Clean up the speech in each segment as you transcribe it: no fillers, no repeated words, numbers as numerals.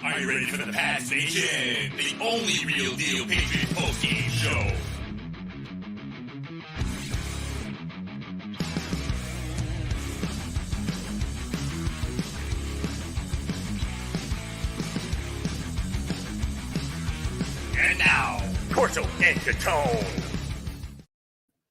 Are you ready for the Pats Nation? The only real deal Patriot postgame show. And now, Corso Catone.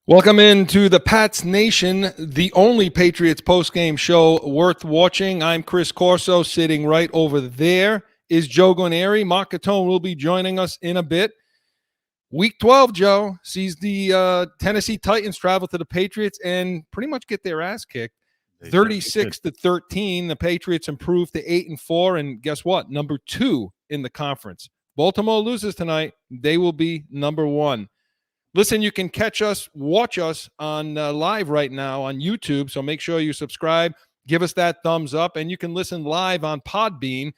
Welcome into the Pats Nation, the only Patriots postgame show worth watching. I'm Chris Corso. Sitting right over there is Joe Guarnieri. Mark Catone will be joining us in a bit. Week 12, Joe, sees the Tennessee Titans travel to the Patriots and pretty much get their ass kicked. 36-13. The Patriots improved to 8-4, and guess what? Number 2 in the conference. Baltimore loses tonight. They will be number 1. Listen, you can catch us, watch us on live right now on YouTube, so make sure you subscribe, give us that thumbs up, and you can listen live on Podbean.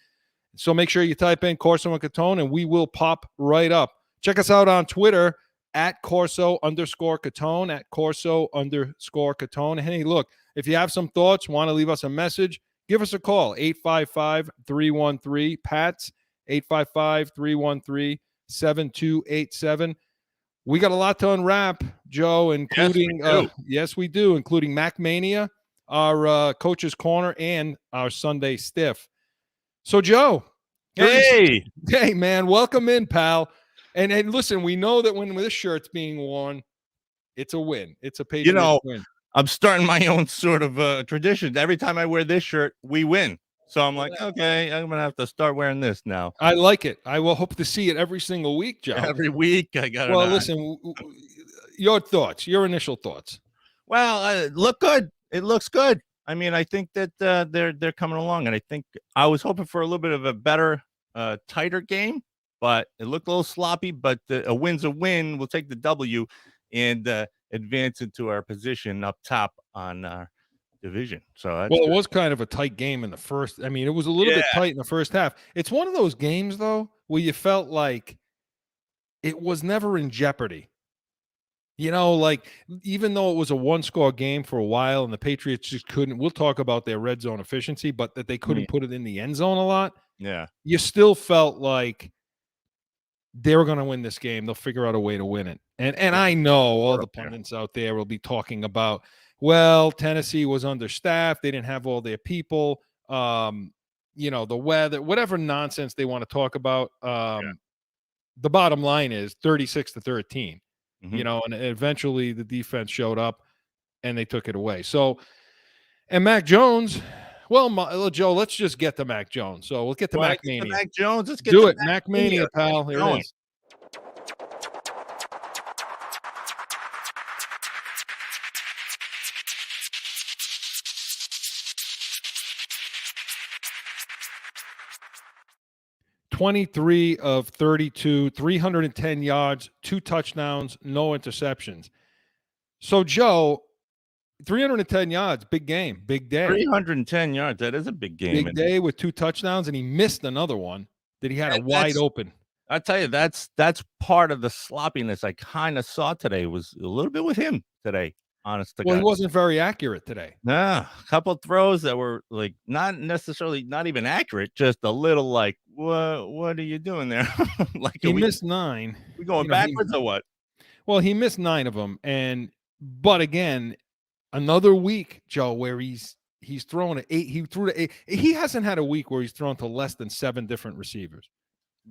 So make sure you type in Corso Catone, and we will pop right up. Check us out on Twitter at Corso_Catone, at Corso_Catone. Hey, look, if you have some thoughts, want to leave us a message, give us a call, 855-313-PATS, 855-313-7287. We got a lot to unwrap, Joe, including yes, we do, including Mac Mania, our Coach's Corner, and our Sunday Stiff. So, Joe, hey, man, welcome in, pal. And listen, we know that when this shirt's being worn, it's a win. It's a Patriots win. I'm starting my own sort of tradition. Every time I wear this shirt, we win. So I'm like, okay, I'm going to have to start wearing this now. I like it. I will hope to see it every single week, Joe. Every week. I got it. Well, listen, your thoughts, your initial thoughts. Well, look good. It looks good. I mean, I think that they're coming along, and I think I was hoping for a little bit of a better, tighter game, but it looked a little sloppy, but a win's a win. We'll take the W and advance into our position up top on our division. So that's it was kind of a tight game in the first. I mean, it was a little bit tight in the first half. It's one of those games, though, where you felt like it was never in jeopardy. You know, like, even though it was a one-score game for a while and the Patriots just couldn't, we'll talk about their red zone efficiency, but that they couldn't put it in the end zone a lot. Yeah. You still felt like they were going to win this game. They'll figure out a way to win it. And I know all the pundits out there will be talking about, well, Tennessee was understaffed. They didn't have all their people. You know, the weather, whatever nonsense they want to talk about. The bottom line is 36-13. You know, and eventually the defense showed up and they took it away. So, and Mac Jones, well, Joe, let's just get to Mac Jones. So we'll get to Mac Mania. Mac Jones, let's get do to it. Mac Mania, pal. Here it is. $23 of 32, 310 yards, 2 touchdowns, no interceptions. So, Joe, 310 yards, big game, big day. 310 yards, that is a big game. Big day with 2 touchdowns, and he missed another one that he had a wide open. I tell you, that's part of the sloppiness I kind of saw today was a little bit with him today. Honest to God. He wasn't very accurate today. Nah, a couple of throws that were like not even accurate, just a little like, what are you doing there? Like he missed 9. We going backwards or what? Well, he missed 9 of them, but again, another week, Joe, where he's thrown to 8. He threw to 8. He hasn't had a week where he's thrown to less than 7 different receivers.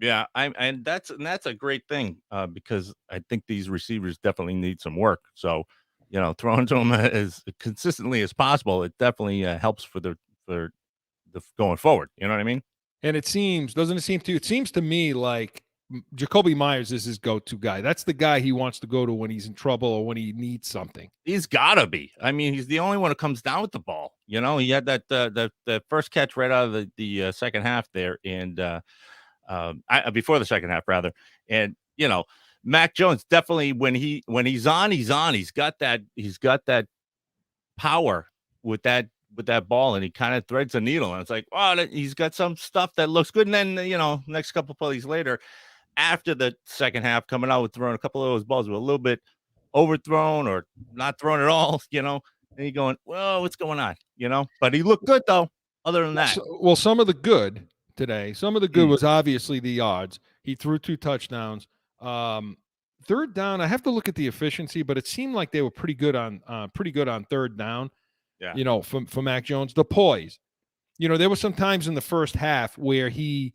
Yeah, and that's a great thing because I think these receivers definitely need some work. So, you know, throwing to them as consistently as possible, it definitely helps for the going forward. You know what I mean? And it seems to me like Jacoby Myers is his go-to guy. That's the guy he wants to go to when he's in trouble or when he needs something. He's got to be. I mean, he's the only one who comes down with the ball. You know, he had that first catch right out of the second half there, and before the second half rather, and you know. Mac Jones definitely when he's on. He's got that power with that ball, and he kind of threads the needle. And it's like, oh, he's got some stuff that looks good. And then you know, next couple plays later, after the second half, coming out with throwing a couple of those balls were a little bit overthrown or not thrown at all. You know, and you're going, well, what's going on? You know, but he looked good though. Other than that, well, some of the good today. Some of the good was obviously the yards. He threw 2 touchdowns. Third down, I have to look at the efficiency, but it seemed like they were pretty good on third down. Yeah. You know, for Mac Jones, the poise. You know, there were some times in the first half where he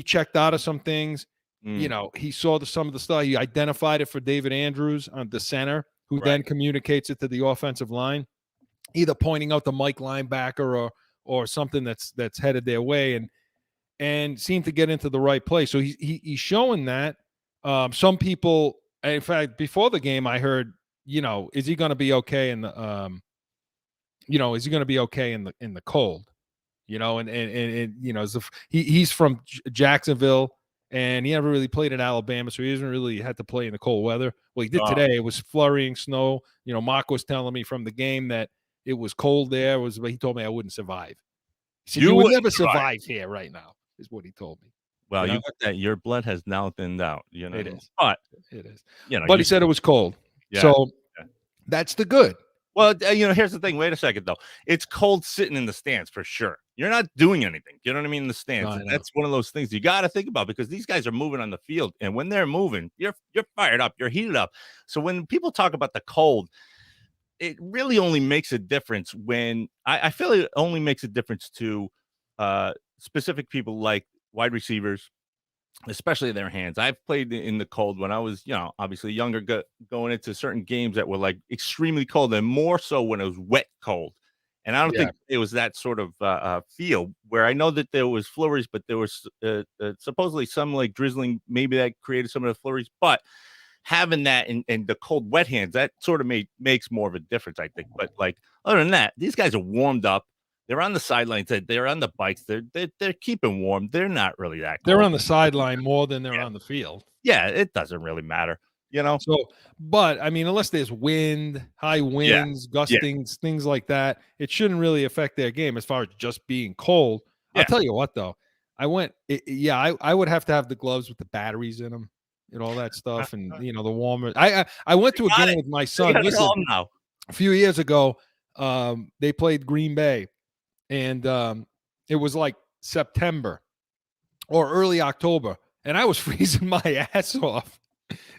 checked out of some things. You know, he saw some of the stuff. He identified it for David Andrews on the center, who then communicates it to the offensive line, either pointing out the Mike linebacker or something that's headed their way, and seemed to get into the right place. So he's showing that. Some people, in fact, before the game, I heard, you know, is he going to be okay in the is he going to be okay in the cold? You know, and you know, he's from Jacksonville, and he never really played in Alabama, so he hasn't really had to play in the cold weather. Well, he did today. It was flurrying snow. You know, Mark was telling me from the game that it was cold there. But he told me I wouldn't survive. He said, you would never survive here right now, is what he told me. Well, you got that. Your blood has now thinned out. You know, it is. But it is. You know, but he said it was cold. Yeah. So that's the good. Well, you know, here's the thing. Wait a second, though. It's cold sitting in the stands for sure. You're not doing anything. You know what I mean? In the stands. No, that's one of those things you got to think about, because these guys are moving on the field, and when they're moving, you're fired up, you're heated up. So when people talk about the cold, it really only makes a difference when I feel it only makes a difference to specific people like wide receivers, especially their hands. I've played in the cold when I was, you know, obviously younger, going into certain games that were like extremely cold, and more so when it was wet cold. And I don't think it was that sort of feel, where I know that there was flurries, but there was supposedly some like drizzling, maybe that created some of the flurries. But having that and the cold, wet hands, that sort of makes more of a difference, I think. But like, other than that, these guys are warmed up. They're on the sidelines. They're on the bikes. They're keeping warm. They're not really that cold. They're on the sideline more than they're on the field. Yeah, it doesn't really matter, you know. So, but I mean, unless there's wind, high winds, gustings, things like that, it shouldn't really affect their game as far as just being cold. I'll tell you what, though, I would have to have the gloves with the batteries in them and all that stuff, and you know, the warmer. I went to a game with my son. Listen, a few years ago, they played Green Bay. And it was like September or early October, and I was freezing my ass off.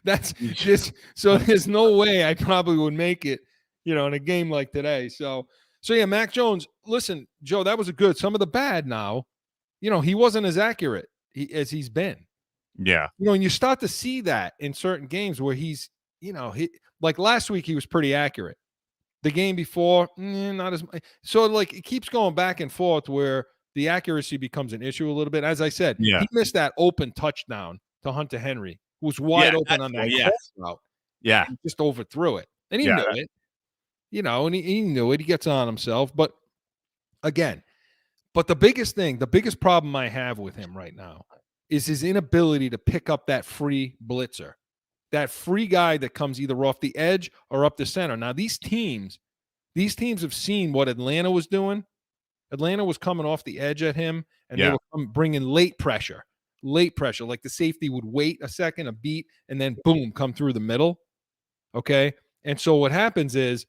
That's just so there's no way I probably would make it, you know, in a game like today. So yeah, Mac Jones. Listen, Joe, that was a good. Some of the bad now, you know, he wasn't as accurate as he's been. Yeah, you know, and you start to see that in certain games where he's, you know, like last week he was pretty accurate. The game before, not as much. So, like, it keeps going back and forth where the accuracy becomes an issue a little bit. As I said, he missed that open touchdown to Hunter Henry, who was wide open on that route. Yeah. He just overthrew it. And he knew it, you know, and he knew it. He gets on himself. But, again, the biggest problem I have with him right now is his inability to pick up that free blitzer. That free guy that comes either off the edge or up the center. Now, these teams have seen what Atlanta was doing. Atlanta was coming off the edge at him, and they were bringing late pressure. Like the safety would wait a second, a beat, and then boom, come through the middle. Okay? And so what happens is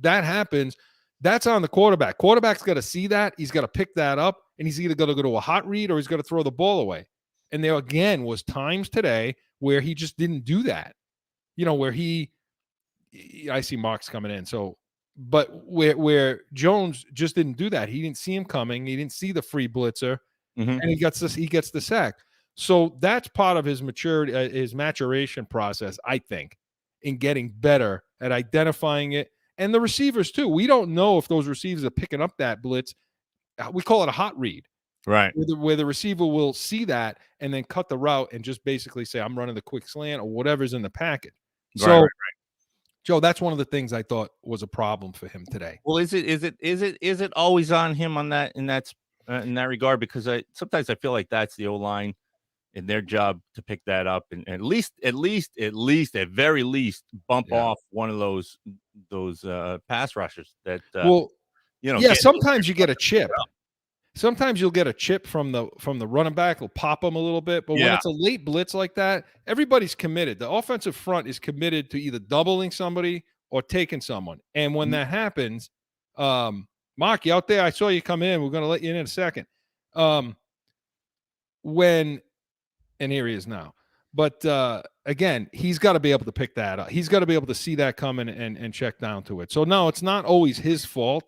that happens. That's on the quarterback. Quarterback's got to see that. He's got to pick that up, and he's either going to go to a hot read or he's going to throw the ball away. And there, again, was times today where he just didn't do that, you know, where I see Mark's coming in. So, but where Jones just didn't do that. He didn't see him coming. He didn't see the free blitzer, and he gets the sack. So that's part of his maturity, his maturation process, I think, in getting better at identifying it. And the receivers too. We don't know if those receivers are picking up that blitz. We call it a hot read. Right. Where the receiver will see that and then cut the route and just basically say, I'm running the quick slant or whatever's in the package. So, Joe, that's one of the things I thought was a problem for him today. Well, is it always on him on that in that regard? Because sometimes I feel like that's the O-line and their job to pick that up and at very least bump off one of those pass rushers that sometimes you get a chip. Sometimes you'll get a chip from the running back. It'll pop them a little bit. But when it's a late blitz like that, everybody's committed. The offensive front is committed to either doubling somebody or taking someone. And when that happens, Mark, you out there? I saw you come in. We're going to let you in a second. when, and here he is now. But again, he's got to be able to pick that up. He's got to be able to see that coming and check down to it. So no, it's not always his fault.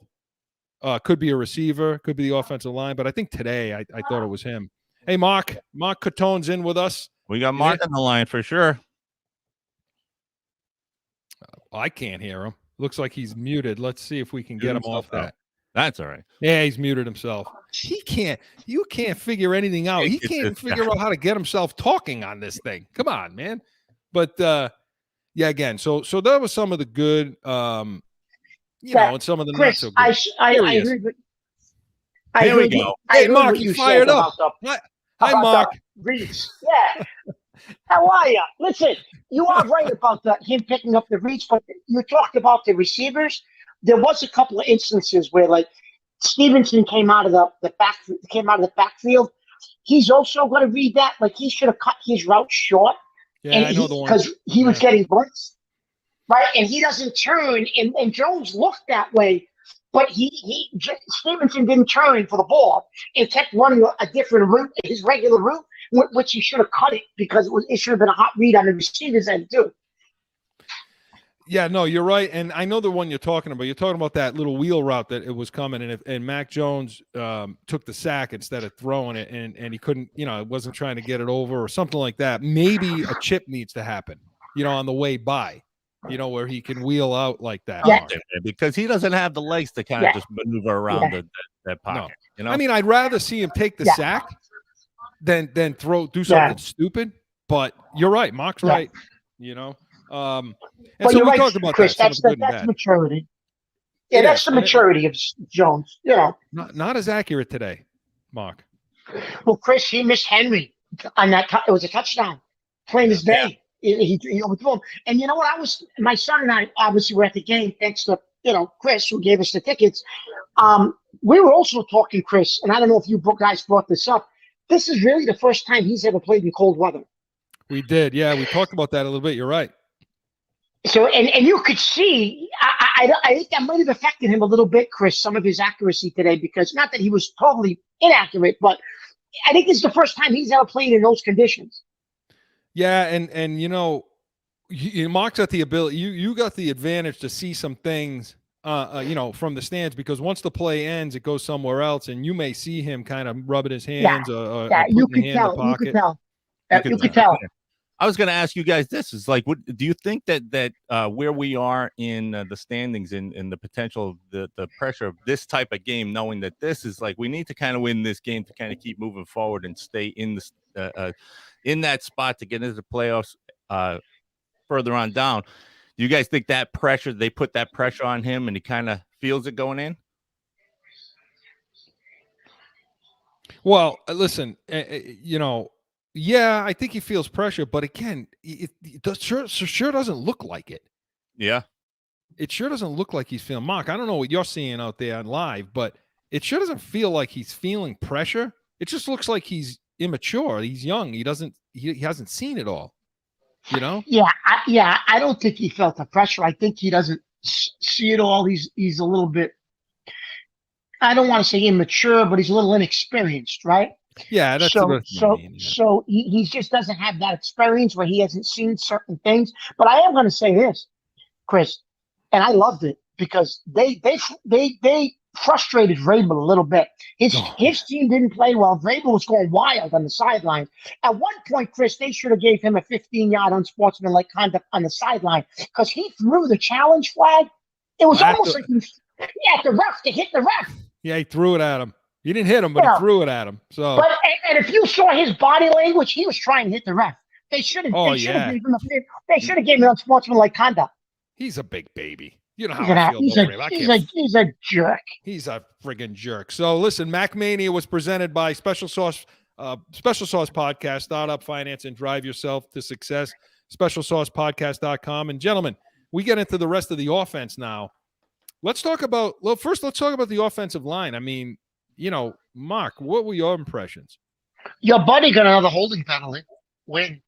Could be a receiver, could be the offensive line, but I think today I thought it was him. Hey, Mark Catone's in with us. We got Mark on the line for sure. I can't hear him. Looks like he's muted. Let's see if we can get him off that. That's all right. Yeah, he's muted himself. You can't figure anything out. He can't figure out how to get himself talking on this thing. Come on, man. But yeah, again, so that was some of the good, and some of the Chris, not so good. I agree with. Here we go. Hey, Mark, you fired up. Hi, Mark. Reach. Yeah. How are you? Listen, you are right about him picking up the reach, but you talked about the receivers. There was a couple of instances where, like, Stevenson came out of the backfield. He's also going to read that. Like, he should have cut his route short. Yeah, I know the one because he was getting blitzed, right? And he doesn't turn, and Jones looked that way, but Stevenson didn't turn for the ball and kept running a different route, his regular route, which he should have cut it because it should have been a hot read on the receiver's end too. Yeah, no, you're right, and I know the one you're talking about. You're talking about that little wheel route that it was coming, and Mac Jones took the sack instead of throwing it, and he couldn't, wasn't trying to get it over or something like that. Maybe a chip needs to happen, on the way by, where he can wheel out like that. Yeah. Because he doesn't have the legs to kind of just maneuver around that pocket. No. I mean, I'd rather see him take the sack than do something stupid. But you're right, Mark's right. And so we talked about Chris, that. That's maturity. Yeah, that's the maturity of Jones. Not as accurate today, Mark. Well, Chris, he missed Henry on that. It was a touchdown. Plain as day. He overthrew him. And you know what? My son and I obviously were at the game thanks to Chris, who gave us the tickets. We were also talking, Chris, and I don't know if you guys brought this up. This is really the first time he's ever played in cold weather. We did, yeah. We talked about that a little bit. You're right. So, and you could see, I think that might have affected him a little bit, Chris, some of his accuracy today, because not that he was totally inaccurate, but I think this is the first time he's ever played in those conditions. Yeah, and Mark's got the ability. You got the advantage to see some things, from the stands, because once the play ends, it goes somewhere else, and you may see him kind of rubbing his hands or you putting the hand in the pocket. You could tell. I was going to ask you guys this: is like, do you think that where we are in the standings and the potential, the pressure of this type of game, knowing that this is like we need to kind of win this game to kind of keep moving forward and stay in that spot to get into the playoffs further on down? Do you guys think that pressure, they put that pressure on him and he kind of feels it going in? Well, listen, yeah, I think he feels pressure, but again, it sure doesn't look like it. Yeah. It sure doesn't look like he's feeling. Mark, I don't know what you're seeing out there on live, but it sure doesn't feel like he's feeling pressure. It just looks like he's immature. He's young. He hasn't seen it all, Yeah. I don't think he felt the pressure. I think he doesn't see it all. He's a little bit, I don't want to say immature, but he's a little inexperienced, right? Yeah, that's so he just doesn't have that experience where he hasn't seen certain things. But I am going to say this, Chris, and I loved it because they frustrated Vrabel a little bit. His team didn't play well. Vrabel was going wild on the sideline. At one point, Chris, they should have gave him a 15-yard unsportsmanlike conduct on the sideline because he threw the challenge flag. It was almost like the ref to hit the ref. Yeah, he threw it at him. He didn't hit him, but he threw it at him. So, and if you saw his body language, he was trying to hit the ref. They should have. They should have given him unsportsmanlike conduct. He's a big baby. You know how I feel about him. He's a jerk. He's a friggin' jerk. So listen, Mac Mania was presented by Special Sauce Podcast. Start up, finance, and drive yourself to success. SpecialSaucePodcast.com. And gentlemen, we get into the rest of the offense now. Let's talk about the offensive line. I mean, Mark, what were your impressions? Your buddy got another holding penalty. Win.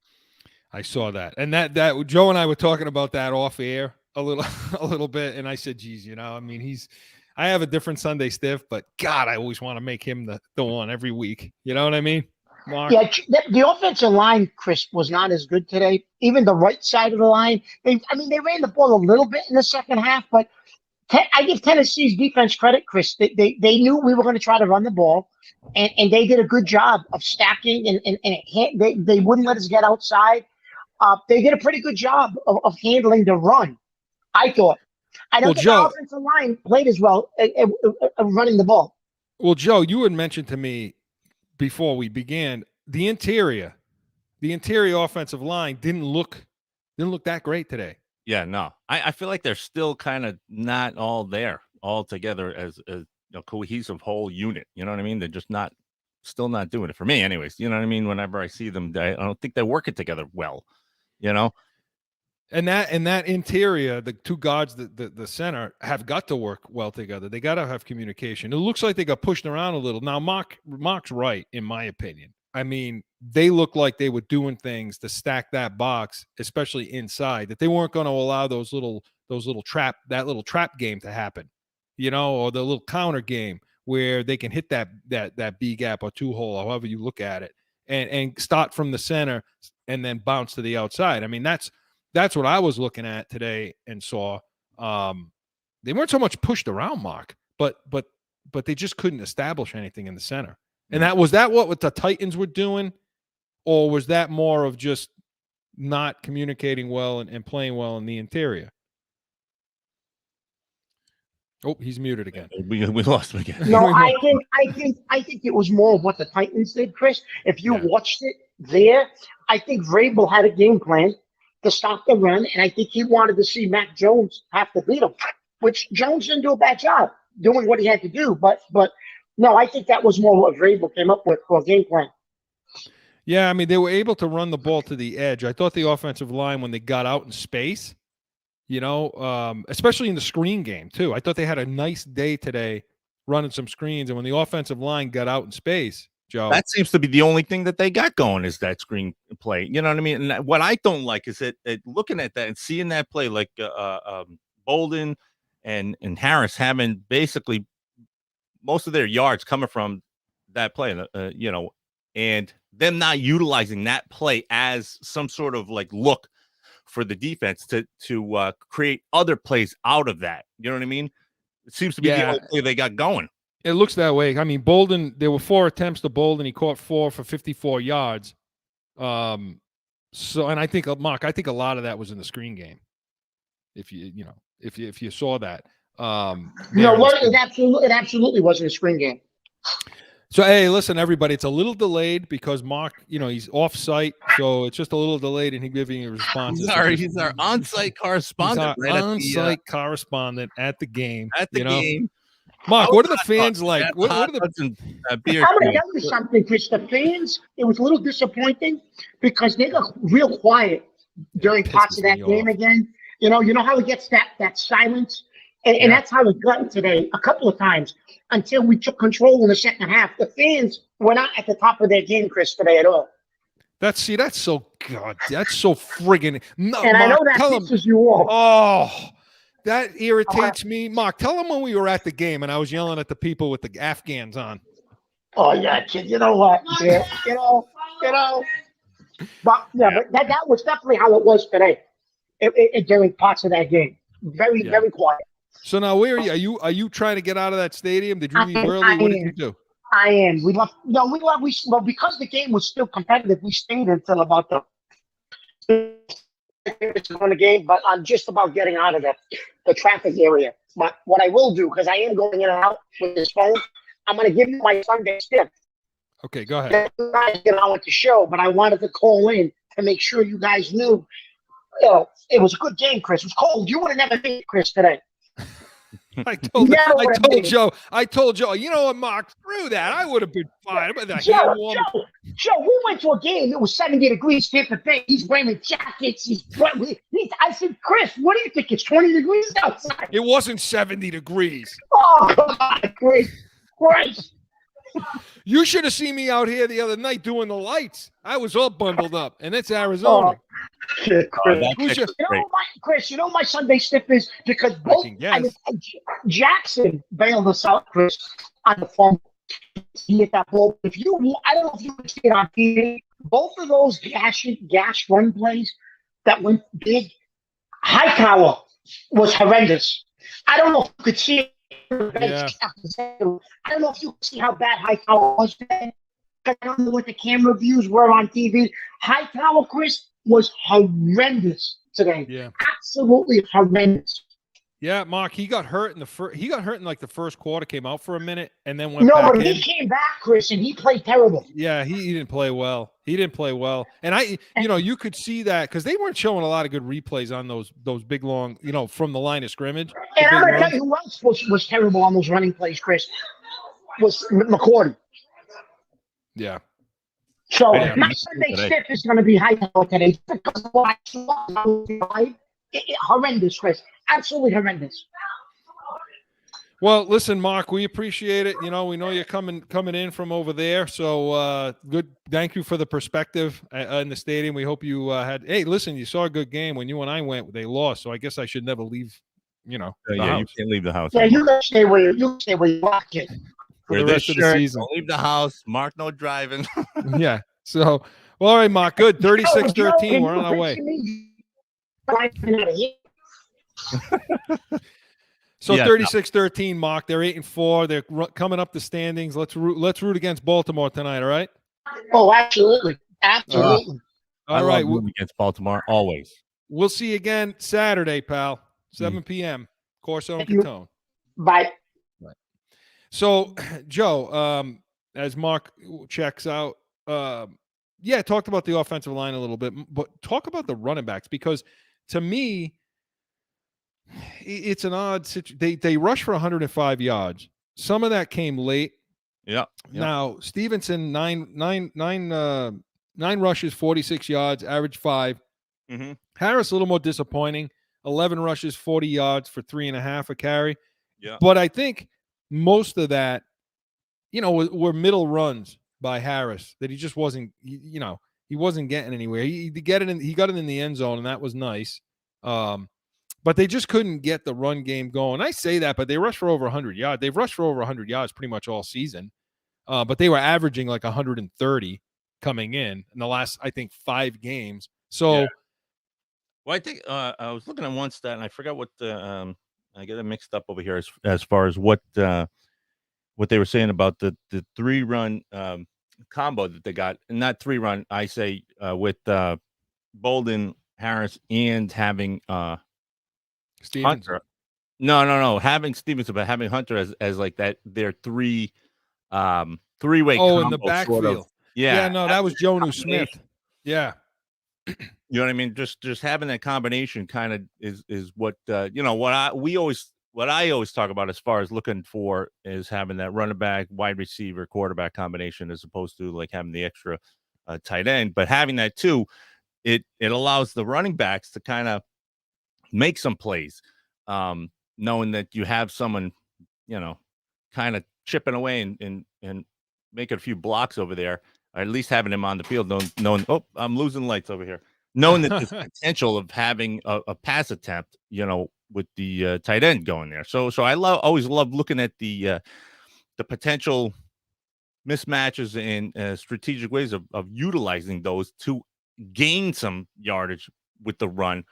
I saw that. And that Joe and I were talking about that off air a little bit. And I said, geez, I mean, I have a different Sunday stiff, but God, I always want to make him the one every week. You know what I mean? Mark? Yeah, the offensive line, Chris, was not as good today. Even the right side of the line. They ran the ball a little bit in the second half, but I give Tennessee's defense credit, Chris. They knew we were going to try to run the ball, and they did a good job of stacking, and they wouldn't let us get outside. They did a pretty good job of handling the run, I thought. I don't think our offensive line played as well running the ball. Well, Joe, you had mentioned to me before we began the interior offensive line didn't look that great today. Yeah, no, I feel like they're still kind of not all there all together as a cohesive whole unit. You know what I mean? They're just still not doing it for me, anyways. You know what I mean? Whenever I see them, I don't think they're working together well. You know, and that interior, the two guards, the center have got to work well together. They got to have communication. It looks like they got pushed around a little. Now, Mark's right, in my opinion. I mean, they look like they were doing things to stack that box, especially inside, that they weren't going to allow that little trap game to happen, or the little counter game where they can hit that B gap or two hole, however you look at it, and start from the center and then bounce to the outside. I mean, that's what I was looking at today and saw. They weren't so much pushed around, Mark, but they just couldn't establish anything in the center. And was that what the Titans were doing, or was that more of just not communicating well and playing well in the interior? Oh, he's muted again. We lost him again. No, I think it was more of what the Titans did, Chris. If you watched it there, I think Vrabel had a game plan to stop the run, and I think he wanted to see Mac Jones have to beat him, which Jones didn't do a bad job doing what he had to do, but. No, I think that was more what Vrabel came up with for a game plan. Yeah, I mean, they were able to run the ball to the edge. I thought the offensive line, when they got out in space, especially in the screen game, too. I thought they had a nice day today running some screens. And when the offensive line got out in space, Joe. That seems to be the only thing that they got going is that screen play. You know what I mean? And what I don't like is that looking at that and seeing that play, like Bolden and Harris having basically most of their yards coming from that play, and them not utilizing that play as some sort of like look for the defense to create other plays out of that. You know what I mean? It seems to be the only play they got going. It looks that way. I mean, Bolden, there were 4 attempts to Bolden. He caught 4 for 54 yards. And I think, Mark, a lot of that was in the screen game. If you saw that. It absolutely wasn't a screen game. So, hey, listen, everybody, it's a little delayed because Mark, he's off-site, so it's just a little delayed in giving you responses. He's our on-site correspondent. He's our on-site correspondent at the game. At the game. Mark, what are the fans like? What are the I'm going to tell you something, Chris. The fans, it was a little disappointing because they got real quiet during parts of that game again. You know how it gets that silence? And that's how it got today a couple of times until we took control in the second half. The fans were not at the top of their game, Chris, today at all. That's so friggin' no. And Mark, I know that pisses you off. Oh, that irritates me. Mark, tell them when we were at the game and I was yelling at the people with the Afghans on. Oh yeah, kid. You know what? Yeah, But that was definitely how it was today. During parts of that game, very quiet. So now, where are you? Are you trying to get out of that stadium? Did you leave early? What did you do? I am. We left. No, we left. Because the game was still competitive, we stayed until about the game. But I'm just about getting out of the traffic area. But what I will do, because I am going in and out with this phone, I'm going to give you my Sunday tip. Okay, go ahead. You guys get on with the show, but I wanted to call in to make sure you guys knew. It was a good game, Chris. It was cold. You would have never beat Chris today. I told Joe, you know what, Mark, screw that. I would have been fine. Joe, we went to a game. It was 70 degrees, Tampa Bay. He's wearing jackets. I said, Chris, what do you think? It's 20 degrees outside. It wasn't 70 degrees. Oh, come on, Chris. You should have seen me out here the other night doing the lights. I was all bundled up, and it's Arizona. Chris, you know my Sunday stiff is because both Jackson bailed us out, Chris, on the phone. see at that ball. If you, I don't know if you could see it on TV. Both of those gash run plays that went big, Hightower was horrendous. I don't know if you could see it. Yeah. I don't know if you could see how bad Hightower was today. I don't know what the camera views were on TV. Hightower, Chris, was horrendous today. Yeah. Absolutely horrendous. Yeah, Mark, he got hurt in the first. He got hurt in like the first quarter, came out for a minute, and then went No, back but in. he came back, Chris, and he played terrible. Yeah, he didn't play well. He didn't play well, and you could see that because they weren't showing a lot of good replays on those big long, from the line of scrimmage. And I'm gonna tell you who else was terrible on those running plays, Chris. Was McCourty. Yeah. So my Sunday stiff is going to be Hightower today because of what I saw. Horrendous, Chris. Absolutely horrendous. Well, listen, Mark, we appreciate it. We know you're coming in from over there. So good. Thank you for the perspective in the stadium. We hope you had. Hey, listen, you saw a good game when you and I went. They lost, so I guess I should never leave. The house. You can't leave the house. Yeah, you can stay where you walk it. For the rest of the season. Don't leave the house. Mark, no driving. Yeah. So, well, all right, Mark. Good. 36-13. We're on our way. So 36-13, Mark. They're 8-4. They're coming up the standings. Let's root against Baltimore tonight. All right. Oh, absolutely. Absolutely. All right. We'll against Baltimore always. We'll see you again Saturday, pal. 7 p.m. Corso Catone. Bye. So, Joe, as Mark checks out, talked about the offensive line a little bit, but talk about the running backs because to me, it's an odd situation. They rush for 105 yards. Some of that came late. Yeah. Now Stevenson nine rushes, 46 yards, average 5. Mm-hmm. Harris a little more disappointing. 11 rushes, 40 yards for 3.5 a carry. Yeah. But I think most of that, were middle runs by Harris that he just wasn't, he wasn't getting anywhere. He got it in the end zone, and that was nice. But they just couldn't get the run game going. I say that, but they rushed for over 100 yards. They've rushed for over 100 yards pretty much all season. But they were averaging like 130 coming in the last, I think, 5 games. So, yeah. Well, I think I was looking at one stat, and I forgot what I get it mixed up over here as far as what they were saying about the 3-run combo that they got. Not 3-run, I say with Bolden, Harris, and having Hunter. No, having Stevenson, but having Hunter as like that. Their three-way. Oh, in the backfield. Sort of, yeah. No, that was Jonnu Smith. Yeah. You know what I mean? Just having that combination kind of is what what I always talk about as far as looking for is having that running back, wide receiver, quarterback combination as opposed to like having the extra tight end. But having that too, it allows the running backs to kind of make some plays, knowing that you have someone, kind of chipping away and making a few blocks over there, or at least having him on the field, knowing I'm losing lights over here. Knowing that there's potential of having a pass attempt, with the tight end going there. So I always love looking at the potential mismatches and strategic ways of utilizing those to gain some yardage with the run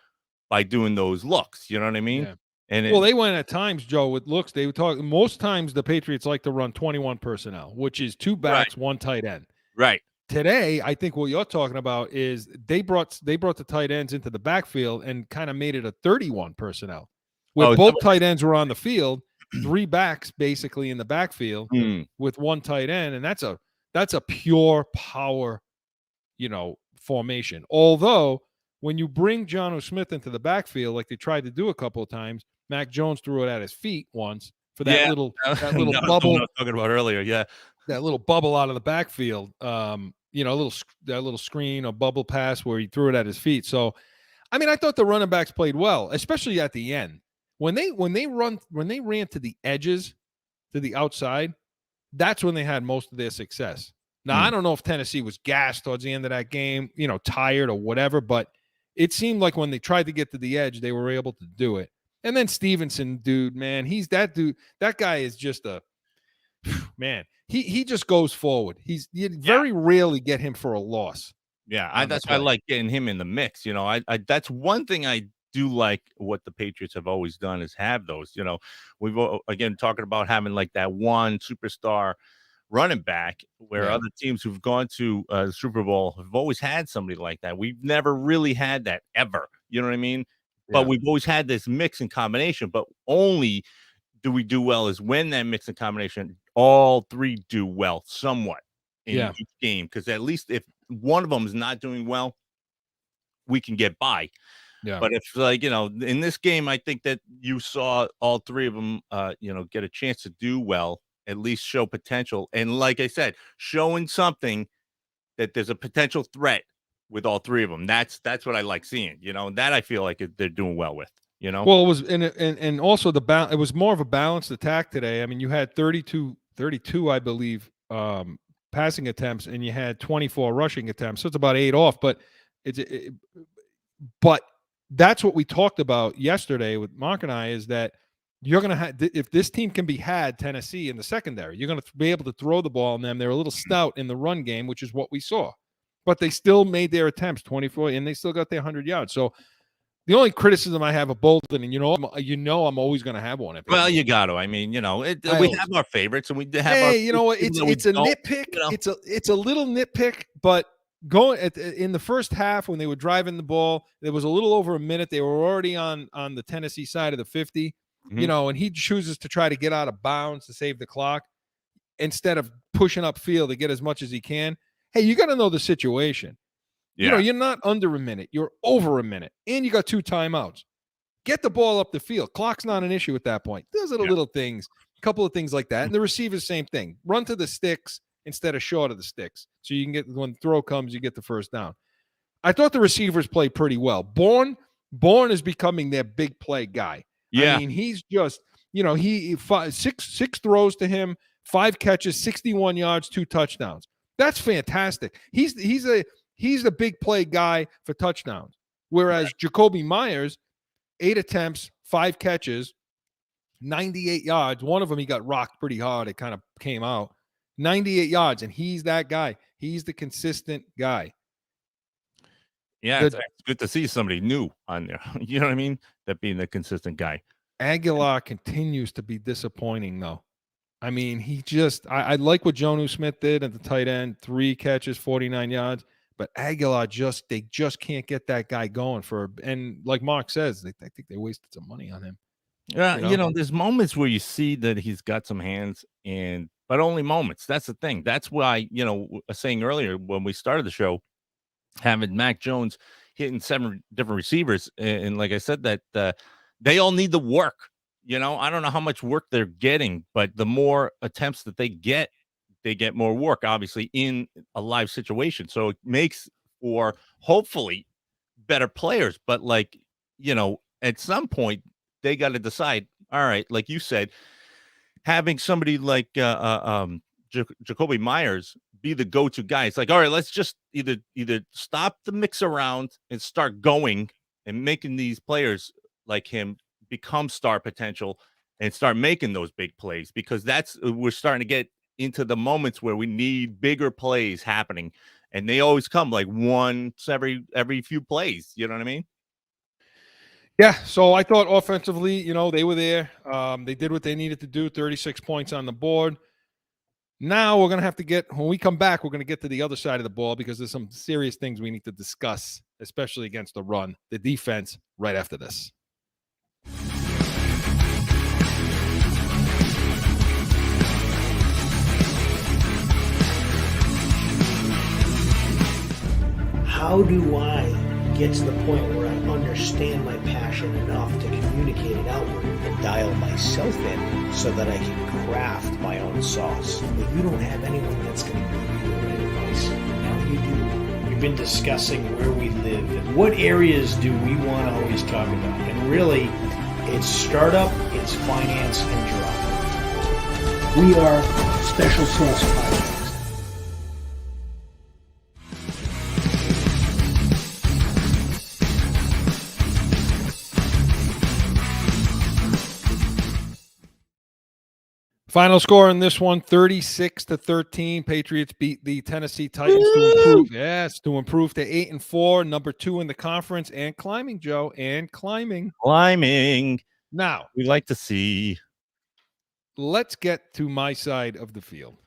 by doing those looks. You know what I mean? Yeah. And they went at times, Joe, with looks. They would talk. Most times, the Patriots like to run 21 personnel, which is 2 backs, 1 tight end. Right. Today, I think what you're talking about is they brought the tight ends into the backfield and kind of made it a 31 personnel, where both tight ends were on the field, 3 backs basically in the backfield with 1 tight end, and that's a pure power, formation. Although when you bring Jonnu Smith into the backfield, like they tried to do a couple of times, Mac Jones threw it at his feet once for that little bubble I was talking about earlier. Yeah. That little bubble out of the backfield, that little screen or bubble pass where he threw it at his feet. So, I mean, I thought the running backs played well, especially at the end. When they ran to the edges, to the outside, that's when they had most of their success. Now, I don't know if Tennessee was gassed towards the end of that game, tired or whatever, but it seemed like when they tried to get to the edge, they were able to do it. And then Stevenson, dude, man, he's that dude. That guy is just man, he just goes forward. You very rarely get him for a loss. Yeah, that's why I like getting him in the mix. You know, I that's one thing I do like what the Patriots have always done is have those. You know, we've again talking about having like that one superstar running back where other teams who've gone to the Super Bowl have always had somebody like that. We've never really had that ever. You know what I mean? But we've always had this mix and combination, but only do we do well is when that mix and combination, all three do well somewhat in each game. Because at least if one of them is not doing well, we can get by. Yeah. But if, like, you know, in this game, I think that you saw all three of them, you know, get a chance to do well, at least show potential. And like I said, showing something that there's a potential threat with all three of them. That's what I like seeing, you know, that I feel like they're doing well with, you know. Well, it was and also it was more of a balanced attack today. I mean, you had 32, I believe, passing attempts, and you had 24 rushing attempts. So it's about 8 off, but but that's what we talked about yesterday with Mark and I, is that you're going to have, if this team can be had, Tennessee, in the secondary, you're going to be able to throw the ball on them. They're a little stout in the run game, which is what we saw, but they still made their attempts, 24, and they still got their 100 yards. So the only criticism I have of Bolton, and I'm always going to have one. Well, you got to. I mean, you know, we have our favorites, and we have. Hey, you know, it's a nitpick. You know? It's a little nitpick, but in the first half when they were driving the ball, there was a little over a minute. They were already on the Tennessee side of the 50. You know, and he chooses to try to get out of bounds to save the clock instead of pushing upfield to get as much as he can. Hey, you got to know the situation. Yeah. You know, you're not under a minute. You're over a minute. And you got 2 timeouts. Get the ball up the field. Clock's not an issue at that point. Those are the little things, a couple of things like that. And the receivers, same thing. Run to the sticks instead of short of the sticks. So you can get, when the throw comes, you get the first down. I thought the receivers played pretty well. Bourne is becoming their big play guy. Yeah. I mean, he's just, you know, six throws to him, 5 catches, 61 yards, 2 touchdowns. That's fantastic. He's a big play guy for touchdowns. Whereas Jacoby Myers, 8 attempts, 5 catches, 98 yards. One of them he got rocked pretty hard. It kind of came out. 98 yards, and he's that guy. He's the consistent guy. Yeah, it's good to see somebody new on there. You know what I mean? That being the consistent guy. Aguilar continues to be disappointing, though. I mean, I like what Jonnu Smith did at the tight end, 3 catches, 49 yards. But Aguilar they just can't get that guy going and like Mark says, I think they wasted some money on him. Yeah, you know, there's moments where you see that he's got some hands, but only moments. That's the thing. That's why, you know, I was saying earlier when we started the show, having Mac Jones hitting 7 different receivers, and like I said, that they all need the work. You know, I don't know how much work they're getting, but the more attempts that they get more work, obviously, in a live situation. So it makes for hopefully better players. But, like, you know, at some point they got to decide, all right, like you said, having somebody like Jacoby Myers be the go-to guy. It's like, all right, let's just either stop the mix around and start going and making these players like him become star potential and start making those big plays, because we're starting to get into the moments where we need bigger plays happening, and they always come like once every few plays. You know what I mean? Yeah. So I thought offensively, you know, they were there. They did what they needed to do. 36 points on the board. Now we're going to have to when we come back, we're going to get to the other side of the ball, because there's some serious things we need to discuss, especially against the run, the defense, right after this. How do I get to the point where I understand my passion enough to communicate it outward and dial myself in so that I can craft my own sauce? If you don't have anyone that's going to give you the right advice, now you do. We've been discussing where we live and what areas do we want to always talk about. And really, it's startup, it's finance, and drop. We are Special Sauce Podcast. Final score in this one, 36-13. Patriots beat the Tennessee Titans to improve to 8-4, number 2 in the conference, and climbing, Joe, and climbing. Now, we like to see. Let's get to my side of the field.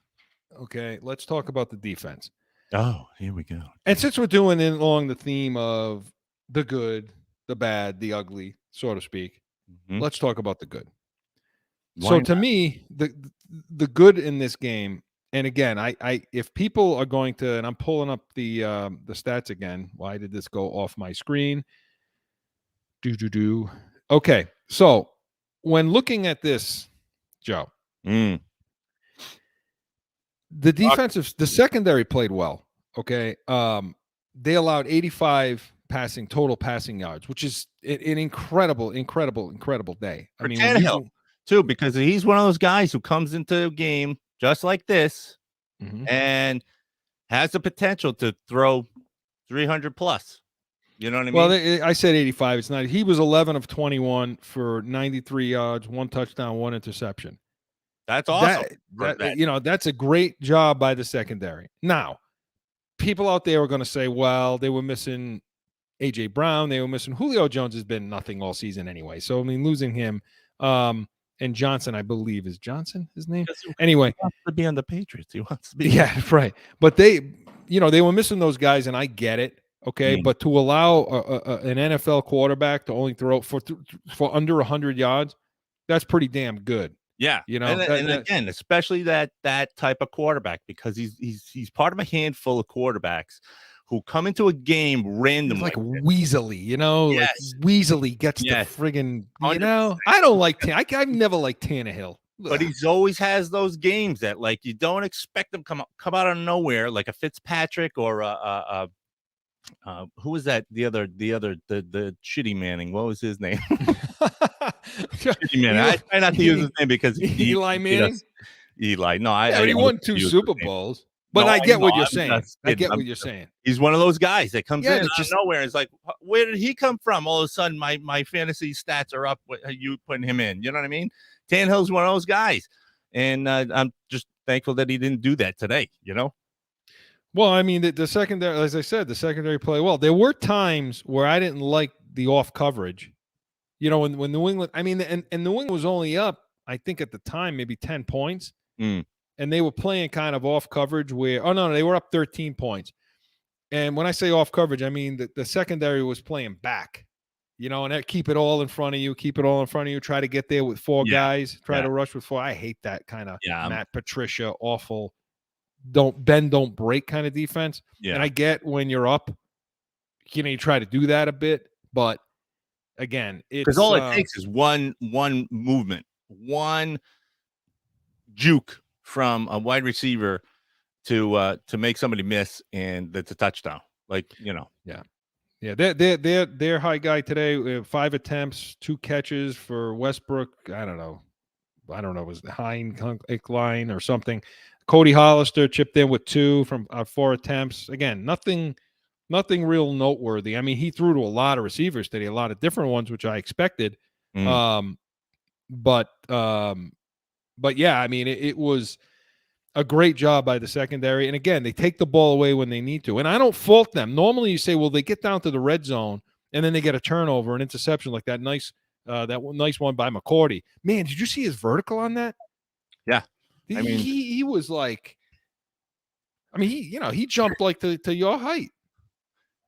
Okay, let's talk about the defense. Oh, here we go. And since we're doing it along the theme of the good, the bad, the ugly, so to speak, let's talk about the good. So to me, the good in this game, and again, I if people are going to, and I'm pulling up the stats again. Why did this go off my screen? Okay, so when looking at this, Joe, the the secondary played well. Okay, they allowed 85 total passing yards, which is an incredible day. I mean, Tannehill, too, because he's one of those guys who comes into a game just like this and has the potential to throw 300 plus. You know what I mean? Well, I said 85. It's not. He was 11 of 21 for 93 yards, 1 touchdown, 1 interception. That's awesome. That's a great job by the secondary. Now, people out there are going to say, well, they were missing A.J. Brown. They were missing Julio Jones. Has been nothing all season anyway. So, I mean, losing him and Johnson, I believe, is Johnson his name? Anyway. He wants to be on the Patriots. He wants to be. Yeah, right. But they were missing those guys, and I get it. Okay, but to allow an NFL quarterback to only throw for under 100 yards, that's pretty damn good. Yeah, and again, especially that type of quarterback, because he's part of a handful of quarterbacks who come into a game randomly, like Weasley, like Weasley gets the friggin', 100%. I don't like I've never liked Tannehill. But he's always has those games that like you don't expect them come out of nowhere, like a Fitzpatrick or who was that? The shitty Manning. What was his name? Shitty Manning. I try not to use his name because Eli Manning. Eli. No, he won 2 Super Bowls. But I get what you're saying. I get what you're saying. He's one of those guys that comes in out of nowhere. It's like, where did he come from? All of a sudden, my fantasy stats are up. You putting him in? You know what I mean? Tannehill's one of those guys, and I'm just thankful that he didn't do that today. Well, I mean, the secondary, as I said, the secondary played well. There were times where I didn't like the off coverage. When New England, I mean, and New England was only up, I think at the time, maybe 10 points. And they were playing kind of off coverage where, they were up 13 points. And when I say off coverage, I mean the secondary was playing back, and keep it all in front of you, try to get there with 4 guys, try to rush with 4. I hate that kind of Matt Patricia, awful. Don't break kind of defense. And I get when you're up, you try to do that a bit, but again, because all it takes is one movement, one juke from a wide receiver to make somebody miss, and that's a touchdown. Yeah. Their high guy today, 5 attempts, 2 catches for Westbrook. I don't know, it was Heinlein or something. Cody Hollister chipped in with 2 from 4 attempts. Again, nothing real noteworthy. I mean, he threw to a lot of receivers today, a lot of different ones, which I expected. But yeah, I mean, it was a great job by the secondary. And again, they take the ball away when they need to. And I don't fault them. Normally you say, well, they get down to the red zone and then they get a turnover, an interception like that nice one by McCourty. Man, did you see his vertical on that? Yeah. I mean, he was like, he jumped like to your height.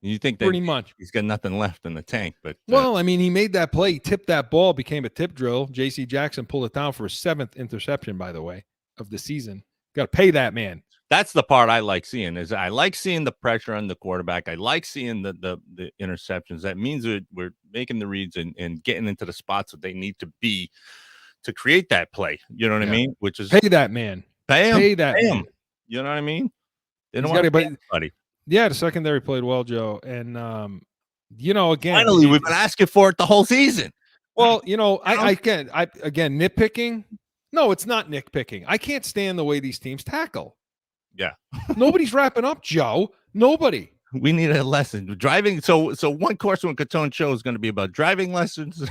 You think that pretty much he's got nothing left in the tank, but I mean, he made that play, tipped that ball, became a tip drill. J.C. Jackson pulled it down for his 7th interception, by the way, of the season. Got to pay that man. That's the part I like seeing. Is I like seeing the pressure on the quarterback. I like seeing the interceptions. That means we're making the reads and getting into the spots that they need to be to create that play. You know what I mean? Which is pay that man. Pay that man. You know what I mean? They don't want to pay anybody. Yeah, the secondary played well, Joe. And again, finally, we've been asking for it the whole season. Well, I again nitpicking. No, it's not nitpicking. I can't stand the way these teams tackle. Yeah. Nobody's wrapping up, Joe. Nobody. We need a lesson. Driving. So one Corso Catone show is going to be about driving lessons.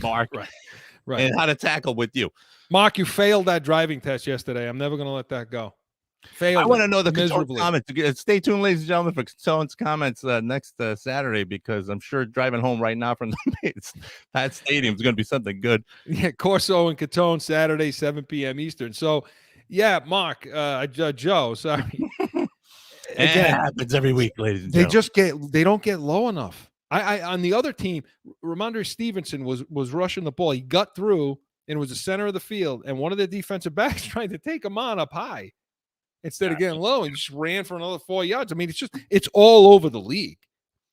Mark. Right. and how to tackle with you. Mark, you failed that driving test yesterday. I'm never going to let that go. Failed. I want to know the miserably. comments. Stay tuned, ladies and gentlemen, for Catone's comments next Saturday, because I'm sure driving home right now from that stadium is going to be something good. Yeah, Corso and Catone Saturday, 7 p.m. Eastern. So, yeah, Mark, Joe, sorry. It happens every week, ladies and gentlemen. They don't get low enough. I on the other team, Ramondre Stevenson was rushing the ball. He got through and was the center of the field, and one of the defensive backs tried to take him on up high instead of getting low. He just ran for another 4 yards. I mean, it's all over the league.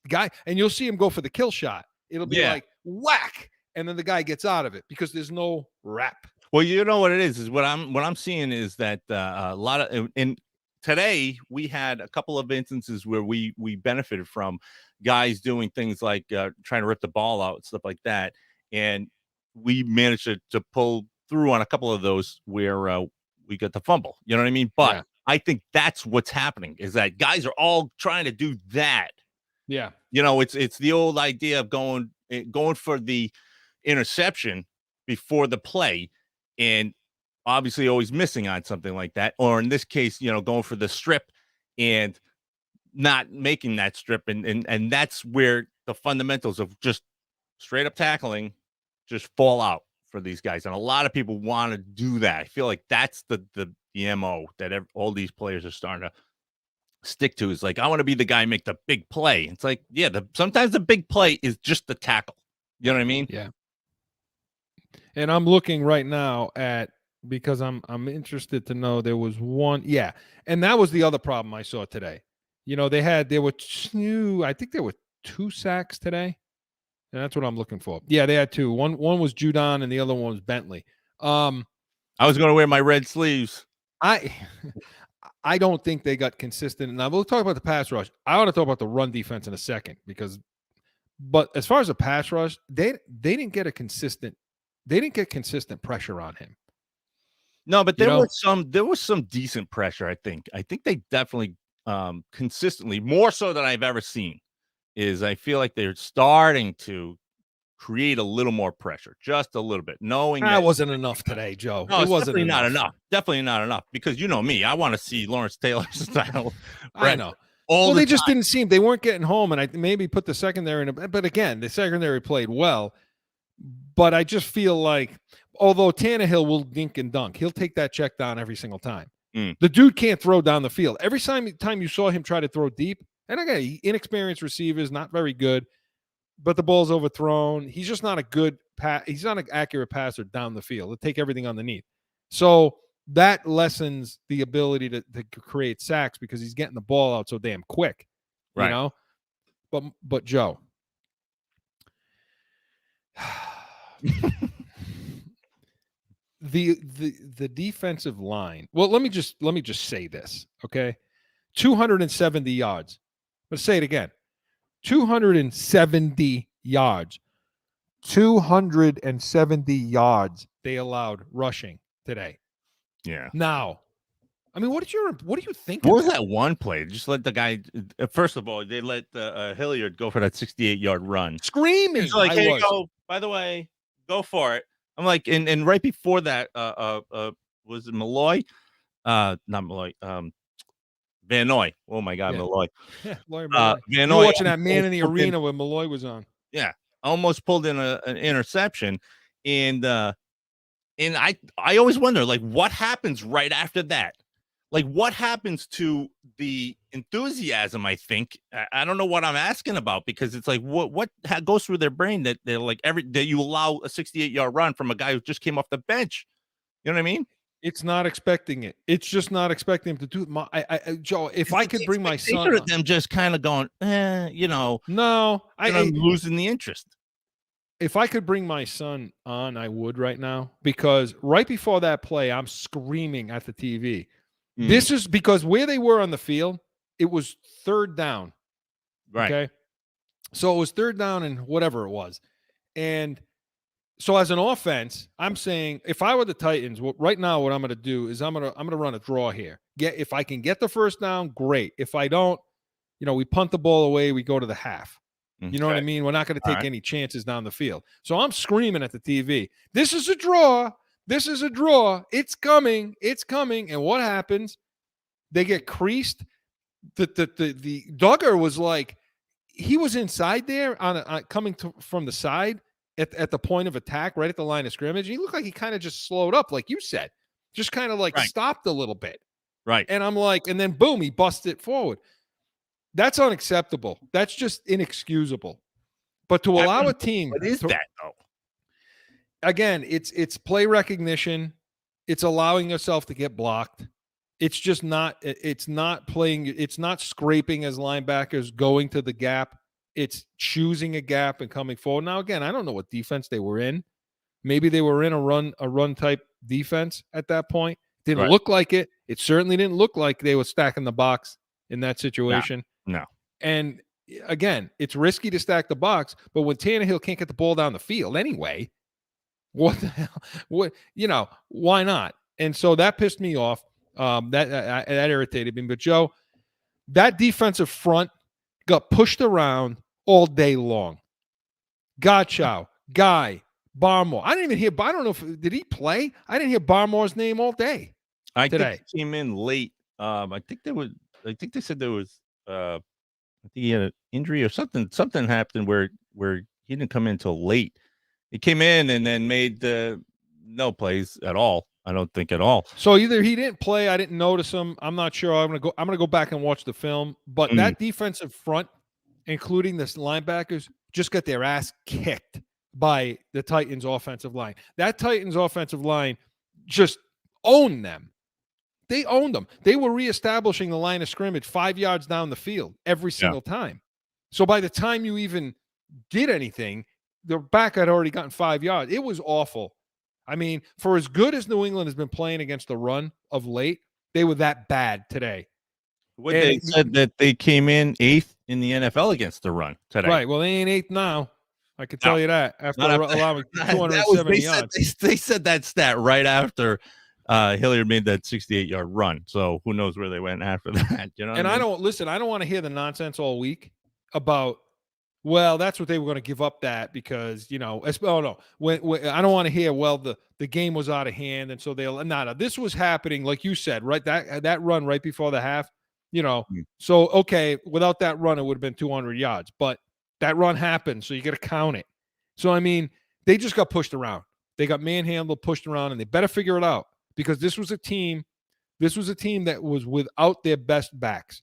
Guy, and you'll see him go for the kill shot. It'll be like whack, and then the guy gets out of it because there's no wrap. Well, you know what it is what I'm seeing is that a lot of in today we had a couple of instances where we benefited from guys doing things like trying to rip the ball out and stuff like that, and we managed to pull through on a couple of those where we got the fumble. You know what I mean? But I think that's what's happening, is that guys are all trying to do that. Yeah. You know, it's the old idea of going for the interception before the play, and obviously always missing on something like that. Or in this case, you know, going for the strip and not making that strip. And that's where the fundamentals of just straight up tackling just fall out for these guys. And a lot of people want to do that. I feel like that's the MO that all these players are starting to stick to, is like, I want to be the guy make the big play. It's like, yeah, sometimes the big play is just the tackle. You know what I mean? Yeah. And I'm looking right now because I'm interested to know, there was one. Yeah. And that was the other problem I saw today. You know, there were two sacks today. And that's what I'm looking for. Yeah, they had two. One was Judon and the other one was Bentley. I was going to wear my red sleeves. I don't think they got consistent. Now we'll talk about the pass rush. I want to talk about the run defense in a second, but as far as the pass rush, they didn't get consistent pressure on him. No, but there was some decent pressure, I think. I think they definitely consistently, more so than I've ever seen, is I feel like they're starting to create a little more pressure, just a little bit, knowing that wasn't enough today, Joe. No, it wasn't definitely not enough. Definitely not enough, because you know me, I want to see Lawrence Taylor style. I know. They just didn't seem, they weren't getting home, and I maybe put the secondary in. But again, the secondary played well. But I just feel like, although Tannehill will dink and dunk, he'll take that check down every single time. The dude can't throw down the field. Every time you saw him try to throw deep, and again, inexperienced receivers, not very good, but the ball's overthrown. He's just not a good he's not an accurate passer down the field. He'll take everything underneath. So that lessens the ability to create sacks, because he's getting the ball out so damn quick. Right. You know? But Joe. the defensive line. Well, let me just say this, okay? 270 yards. Let's say it again. 270 yards. 270 yards they allowed rushing today. Yeah. Now, I mean, what do you think? What was that one play? Just let the guy. First of all, they let Hilliard go for that 68-yard run, screaming. It's like, hey, go. By the way, go for it. I'm like, and right before that, was it Malloy? Not Malloy. Van Noy. Oh my God, yeah. Malloy. Yeah, Van Noy. You were watching that Man in the Arena when Malloy was on. Yeah, almost pulled in an interception, and I always wonder, like, what happens right after that? Like, what happens to the enthusiasm? I think I don't know what I'm asking about, because it's like what goes through their brain that they're like that you allow a 68-yard run from a guy who just came off the bench. You know what I mean? It's not expecting it. It's just not expecting him to do it. Joe, if I could bring my son, of them just kind of going, you know, no, I'm losing the interest. If I could bring my son on, I would right now, because right before that play, I'm screaming at the TV. This is because where they were on the field, it was third down. Right. Okay. So it was third down and whatever it was. And so as an offense, I'm saying, if I were the Titans, right now what I'm going to do is I'm going to run a draw here. If I can get the first down, great. If I don't, we punt the ball away, we go to the half. You know what I Okay. mean? We're not going to All take right. any chances down the field. So I'm screaming at the TV. This is a draw. This is a draw. It's coming. It's coming. And what happens? They get creased. The Duggar was like, he was inside there on coming from the side at the point of attack, right at the line of scrimmage. He looked like he kind of just slowed up, like you said, just kind of like Right. stopped a little bit. Right. And I'm like, and then boom, he busted it forward. That's unacceptable. That's just inexcusable. But to allow a team, What is that though? again, it's play recognition. It's allowing yourself to get blocked. It's just not. It's not playing. It's not scraping as linebackers going to the gap. It's choosing a gap and coming forward. Now, again, I don't know what defense they were in. Maybe they were in a run type defense at that point. Didn't look like it. It certainly didn't look like they were stacking the box in that situation. No. And again, it's risky to stack the box, but when Tannehill can't get the ball down the field anyway, what the hell? What, why not? And so that pissed me off. That irritated me. But Joe, that defensive front got pushed around all day long. Godchow, Guy, Barmore. I didn't even hear. I don't know if did he play. I didn't hear Barmore's name all day. I today. think he came in late. I think they said there was. I think he had an injury or something. Something happened where he didn't come in until late. He came in and then made no plays at all. I don't think at all. So either he didn't play, I didn't notice him. I'm not sure. I'm gonna go back and watch the film. But that defensive front, including the linebackers, just got their ass kicked by the Titans offensive line. That Titans offensive line just owned them. They owned them. They were reestablishing the line of scrimmage 5 yards down the field every single time. So by the time you even did anything, the back had already gotten 5 yards. It was awful. I mean, for as good as New England has been playing against the run of late, they were that bad today. They said that they came in 8th in the NFL against the run today. Right. Well, they ain't 8th now. I can tell you that after allowing 270 yards. They said that stat right after Hilliard made that 68-yard run. So who knows where they went after that? You know. And I don't want to hear the nonsense all week about. Well, that's what they were going to give up that because, when I don't want to hear, well, the game was out of hand. And so this was happening, like you said, right? That run right before the half, so, okay, without that run, it would have been 200 yards, but that run happened. So you got to count it. So, I mean, they just got pushed around. They got manhandled, pushed around, and they better figure it out because this was a team that was without their best backs.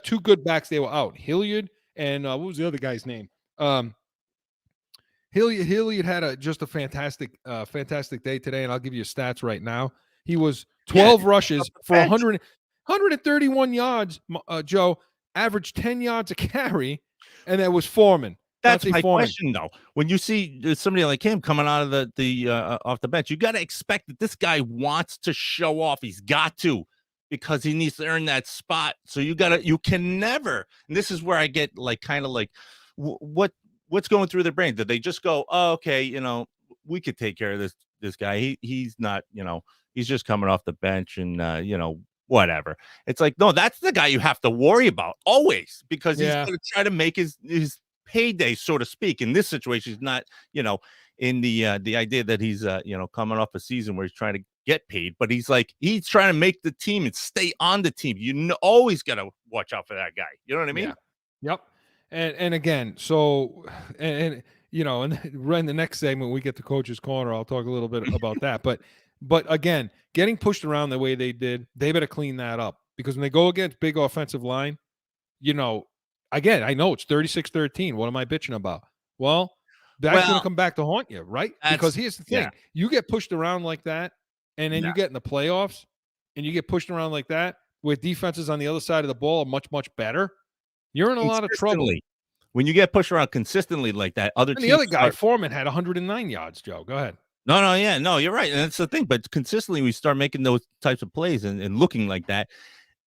Two good backs. They were out. Hilliard. And what was the other guy's name? Hilliard had just a fantastic day today, and I'll give you his stats right now. He was 12 rushes for 131 yards. Joe averaged 10 yards a carry, and that was Foreman. That's my question, though. When you see somebody like him coming out of the off the bench, you got to expect that this guy wants to show off. He's got to. Because he needs to earn that spot. So you can never, and this is where I get what's going through their brain? Did they just go, oh, okay, we could take care of this guy. He's not, he's just coming off the bench and, whatever. It's like, no, that's the guy you have to worry about always because he's going to try to make his payday, so to speak. In this situation, he's not, in the idea that he's, coming off a season where he's trying to get paid, but he's trying to make the team and stay on the team. Always got to watch out for that guy. You know what I mean? Yeah. Yep. And again, so and right in the next segment we get to Coach's Corner. I'll talk a little bit about that. But again, getting pushed around the way they did, they better clean that up because when they go against big offensive line, again, I know it's 36-13. What am I bitching about? Well, that's going to come back to haunt you, right? Because here's the thing: you get pushed around like that. And then you get in the playoffs and you get pushed around like that where defenses on the other side of the ball are much, much better. You're in a lot of trouble. When you get pushed around consistently like that, the other guy, Foreman, had 109 yards, Joe. Go ahead. No, you're right. And that's the thing. But consistently, we start making those types of plays and looking like that.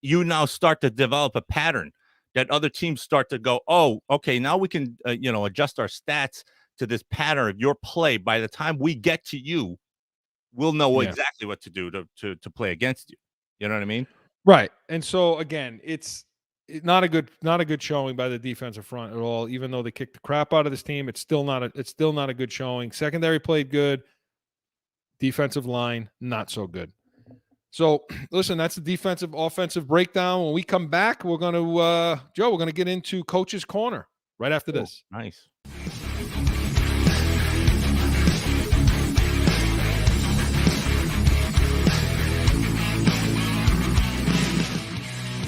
You now start to develop a pattern that other teams start to go, oh, okay, now we can, adjust our stats to this pattern of your play. By the time we get to you, we'll know exactly what to do to play against you. You know what I mean? Right. And so again, it's not a good showing by the defensive front at all. Even though they kicked the crap out of this team, it's still not a good showing. Secondary played good. Defensive line, not so good. So, listen, that's the defensive offensive breakdown. When we come back, we're going to Joe, we're going to get into Coach's Corner right after this. Nice.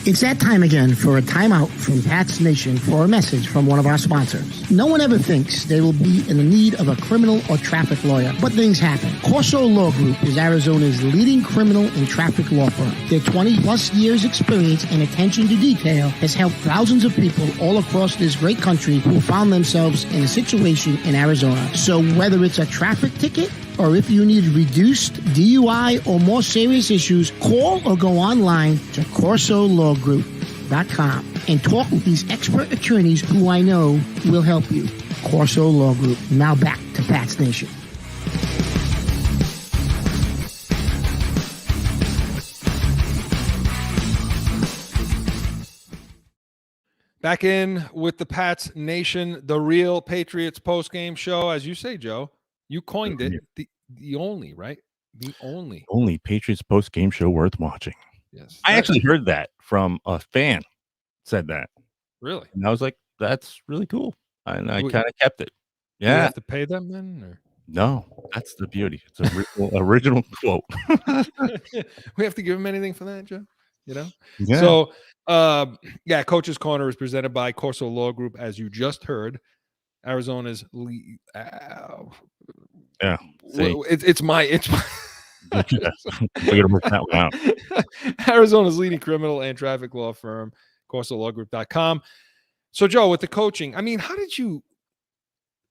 It's that time again for a timeout from Pat's Nation for a message from one of our sponsors. No one ever thinks they will be in the need of a criminal or traffic lawyer, but things happen. CORSO Law Group is Arizona's leading criminal and traffic law firm. Their 20-plus years experience and attention to detail has helped thousands of people all across this great country who found themselves in a situation in Arizona. So whether it's a traffic ticket, or if you need reduced DUI or more serious issues, call or go online to CorsoLawGroup.com and talk with these expert attorneys who I know will help you. Corso Law Group. Now back to Pat's Nation. Back in with the Pats Nation, the real Patriots postgame show. As you say, Joe, you coined it. The only, right? The only Patriots post-game show worth watching. Yes. I actually heard that from a fan said that. Really? And I was like, that's really cool. And I kind of kept it. Do you Yeah. have to pay them then? Or? No, that's the beauty. It's an original quote. We have to give them anything for that, Joe? You know? Yeah. So, Coach's Corner is presented by Corso Law Group, as you just heard. Arizona's it's my We're gonna work that one out. Arizona's leading criminal and traffic law firm, CorsoLawGroup.com. So, Joe, with the coaching, I mean, how did you?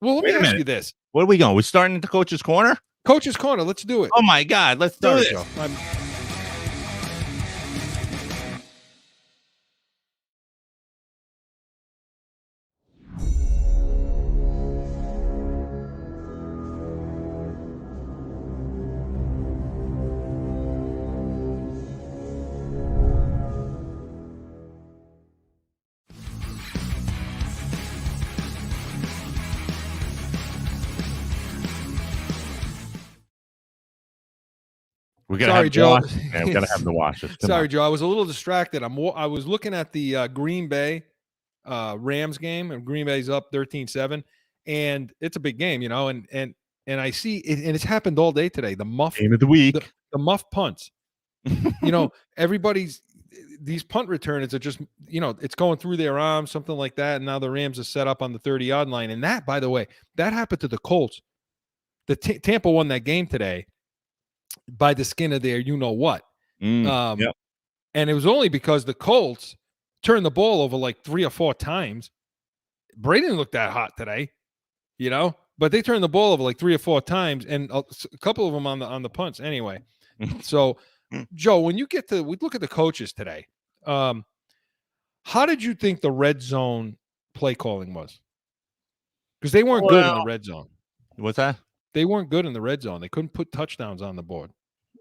Well, let me ask you this: Where are we going? We starting at the Coach's Corner? Coach's Corner. Let's do it. Oh my God, let's do it, Joe. Sorry, Joe. Yeah, we gotta have the wash. Sorry, Joe. I was a little distracted. I was looking at the Green Bay Rams game, and Green Bay's up 13-7, and it's a big game, you know. And I see it, and it's happened all day today. The muff game of the week, the muff punts. You know, these punt returners are just, you know, it's going through their arms, something like that. And now the Rams are set up on the 30-yard line, and that, by the way, that happened to the Colts. The Tampa won that game today by the skin of their you-know-what. Yep. And it was only because the Colts turned the ball over like 3 or 4 times. Brady didn't look that hot today, you know, but they turned the ball over like 3 or 4 times, and a couple of them on the punts anyway. So, Joe, when we look at the coaches today, how did you think the red zone play calling was? Because they weren't good in the red zone. What's that? They weren't good in the red zone. They couldn't put touchdowns on the board.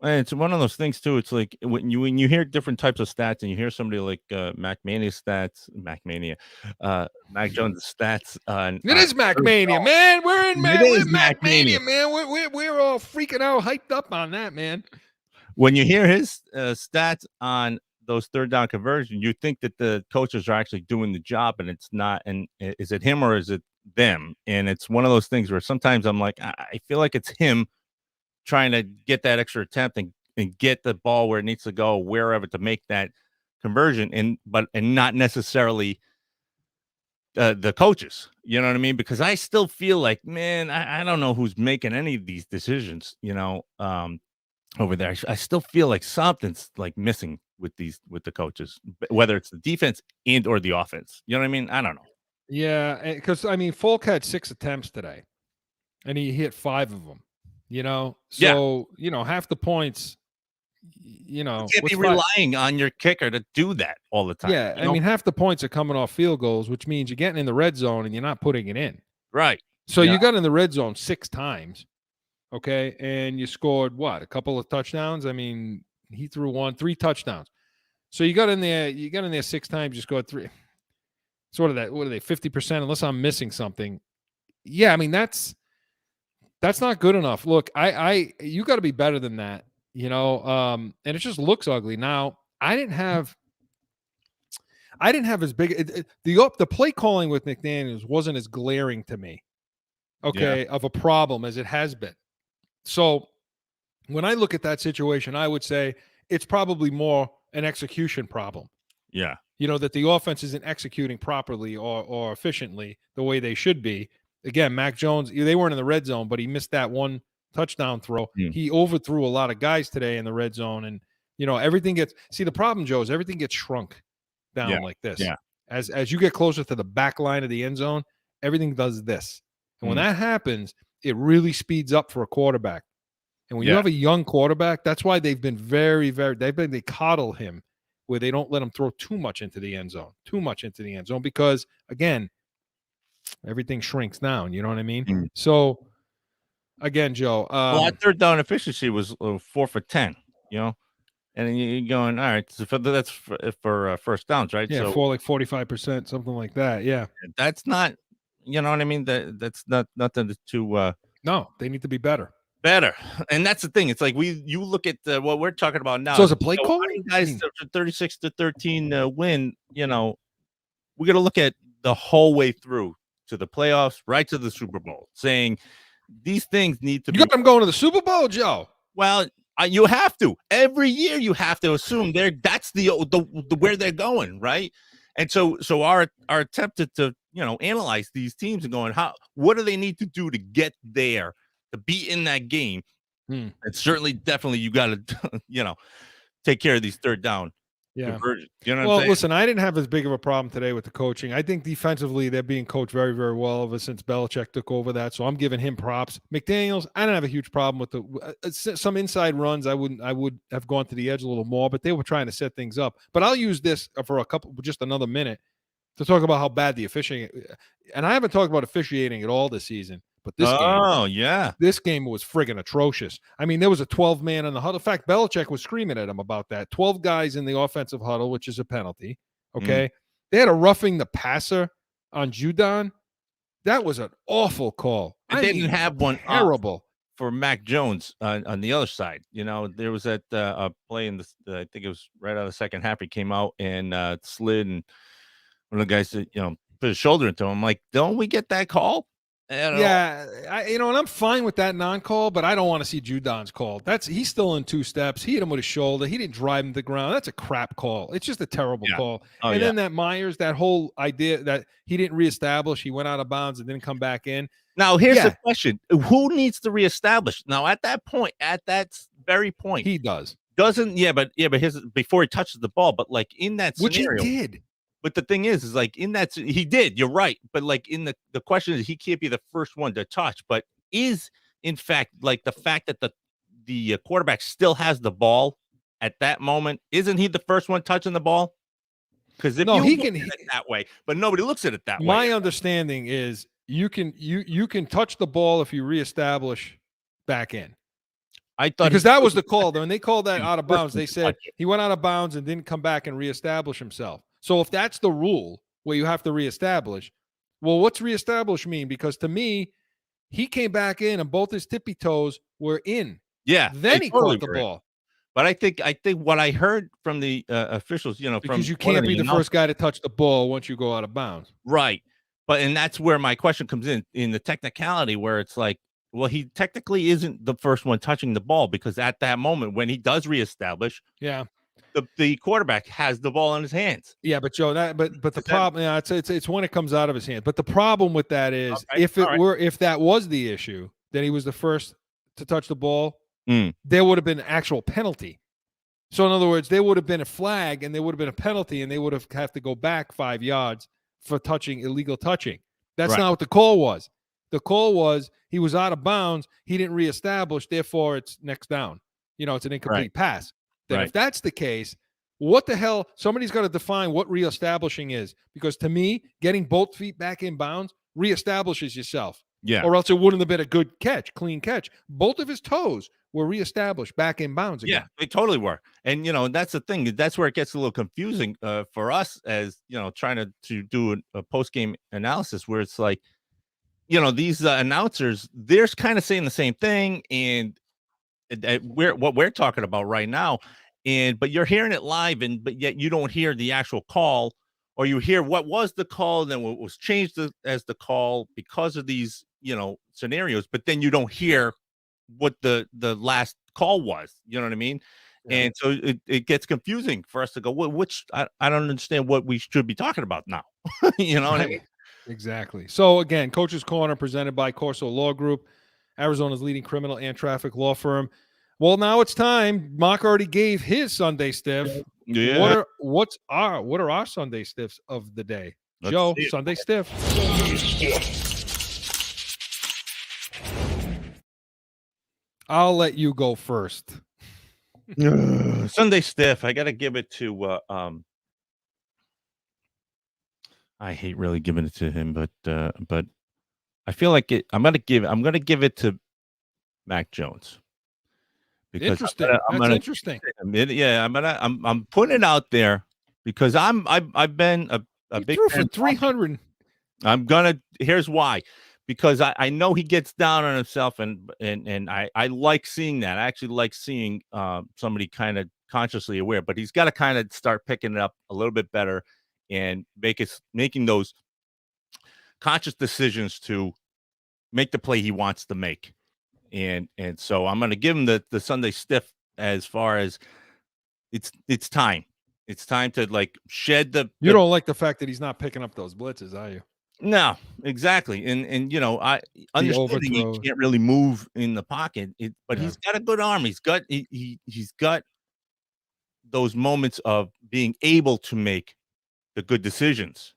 And it's one of those things too. It's like when you hear different types of stats, and you hear somebody like Mac Jones' stats. It is Mac Mania, man. We're Mac Mania, man. We're all freaking out, hyped up on that, man. When you hear his stats on those third down conversions, you think that the coaches are actually doing the job, and it's not. And is it him or is it them? And it's one of those things where sometimes I'm like, I feel like it's him trying to get that extra attempt and get the ball where it needs to go, wherever, to make that conversion, and not necessarily the coaches. You know what I mean? Because I still feel like, man, I don't know who's making any of these decisions, you know, over there. I still feel like something's like missing with the coaches, whether it's the defense and or the offense. You know what I mean? I don't know. Yeah, because I mean, Folk had 6 attempts today, and he hit 5 of them. You know, so you know, half the points. You know, you can't be relying on your kicker to do that all the time. Yeah, I mean, half the points are coming off field goals, which means you're getting in the red zone and you're not putting it in. Right. So you got in the red zone 6 times, okay, and you scored what? A couple of touchdowns. I mean, he threw 3 touchdowns. So you got in there 6 times, you scored 3. So what are they, 50%, unless I'm missing something. Yeah, I mean, that's not good enough. Look, you got to be better than that, and it just looks ugly. Now, I didn't have as big the play calling with McDaniels wasn't as glaring to me, okay, of a problem as it has been. So when I look at that situation, I would say it's probably more an execution problem. Yeah. That the offense isn't executing properly or efficiently the way they should be. Again, Mac Jones, they weren't in the red zone, but he missed that one touchdown throw. He overthrew a lot of guys today in the red zone. And, everything gets – see, the problem, Joe, is everything gets shrunk down like this. Yeah. As you get closer to the back line of the end zone, everything does this. And when that happens, it really speeds up for a quarterback. And when you have a young quarterback, that's why they've been very, very – they coddle him, where they don't let him throw too much into the end zone, because, again, everything shrinks down. You know what I mean? So, again, Joe. Well, that third down efficiency was 4 for 10, and then you're going, all right, so that's for first downs, right? Yeah, so, for like 45%, something like that. Yeah. That's not, you know what I mean? That's not nothing to. No, they need to be better. And that's the thing. It's like you look at what we're talking about now. So as a play calling, guys, 36-13 win. We got to look at the whole way through to the playoffs, right to the Super Bowl, saying these things need to. You got them going to the Super Bowl, Joe. Well, you have to every year. You have to assume that's the where they're going, right? And so our attempt to analyze these teams and going, what do they need to do to get there? To be in that game, and certainly, definitely, you got to, take care of these third down conversions. You know what I'm saying? Listen, I didn't have as big of a problem today with the coaching. I think defensively, they're being coached very, very well ever since Belichick took over that. So I'm giving him props. McDaniels, I don't have a huge problem with some inside runs. I would have gone to the edge a little more, but they were trying to set things up. But I'll use this for just another minute to talk about how bad the officiating. And I haven't talked about officiating at all this season. But this game was friggin' atrocious. I mean, there was a 12-man in the huddle. In fact, Belichick was screaming at him about that. 12 guys in the offensive huddle, which is a penalty. Okay. They had a roughing the passer on Judon. That was an awful call. They didn't have one terrible for Mac Jones on the other side. There was that play in I think it was right out of the second half. He came out and slid, and one of the guys put his shoulder into him. I'm like, don't we get that call? Yeah, and I'm fine with that non-call, but I don't want to see Judon's call. He's still in 2 steps. He hit him with his shoulder. He didn't drive him to the ground. That's a crap call. It's just a terrible call. Then that Myers, that whole idea that he didn't reestablish, he went out of bounds and didn't come back in. Now, here's the question: who needs to reestablish? Now, at that very point, he does. Doesn't but before he touches the ball, but like in that scenario, which he did. But the thing is like in that he did. You're right. But like in the question is he can't be the first one to touch. But is in fact like the fact that the quarterback still has the ball at that moment, isn't he the first one touching the ball? Because he can look at it that way, but nobody looks at it that way. My understanding is you can touch the ball if you reestablish back in. I thought because that was the call. When they called that out of bounds, they said he went out of bounds and didn't come back and reestablish himself. So if that's the rule where you have to reestablish, well, what's reestablish mean? Because to me, he came back in and both his tippy toes were in. Yeah. Then he caught the ball. But I think what I heard from the officials, because you can't be the first guy to touch the ball once you go out of bounds. Right. And that's where my question comes in the technicality, where it's like, well, he technically isn't the first one touching the ball, because at that moment when he does reestablish, the quarterback has the ball in his hands. Yeah, but Joe, but the problem, it's when it comes out of his hand. But the problem with that is, if that was the issue, that he was the first to touch the ball, there would have been an actual penalty. So in other words, there would have been a flag and there would have been a penalty, and they would have to go back 5 yards for illegal touching. That's not what the call was. The call was he was out of bounds. He didn't reestablish. Therefore, it's next down. It's an incomplete pass. Then if that's the case, what the hell? Somebody's got to define what reestablishing is, because to me, getting both feet back in bounds reestablishes yourself. Yeah. or else it wouldn't have been a good catch, clean catch. Both of his toes were reestablished back in bounds again. Yeah, they totally were. And that's the thing. That's where it gets a little confusing for us as trying to do a post game analysis where it's like, these announcers, they're kind of saying the same thing, and what we're talking about right now, but you're hearing it live, but yet you don't hear the actual call, or you hear what was the call, and then what was changed as the call because of these scenarios, but then you don't hear what the last call was. You know what I mean? Yeah. And so it gets confusing for us to go, which I don't understand what we should be talking about now. You know what I mean? Exactly. So again, Coach's Corner presented by Corso Law Group, Arizona's leading criminal and traffic law firm. Well, now it's time. Mark already gave his Sunday stiff. Yeah. What are our Sunday stiffs of the day? Let's Joe, see it. Sunday stiff. I'll let you go first. Sunday stiff. I got to give it to I hate really giving it to him, but I feel like I'm gonna give it to Mac Jones. Because interesting. That's interesting. Yeah, I'm putting it out there because I've been a big threw fan for 300. Here's why. Because I know he gets down on himself, and I like seeing that. I actually like seeing somebody kind of consciously aware, but he's got to kind of start picking it up a little bit better and making those conscious decisions to make the play he wants to make. And so I'm going to give him the Sunday stiff as far as it's time. It's time to like shed the. You don't like the fact that he's not picking up those blitzes, are you? No, exactly. And I understanding he can't really move in the pocket, but he's got a good arm. He's got those moments of being able to make the good decisions.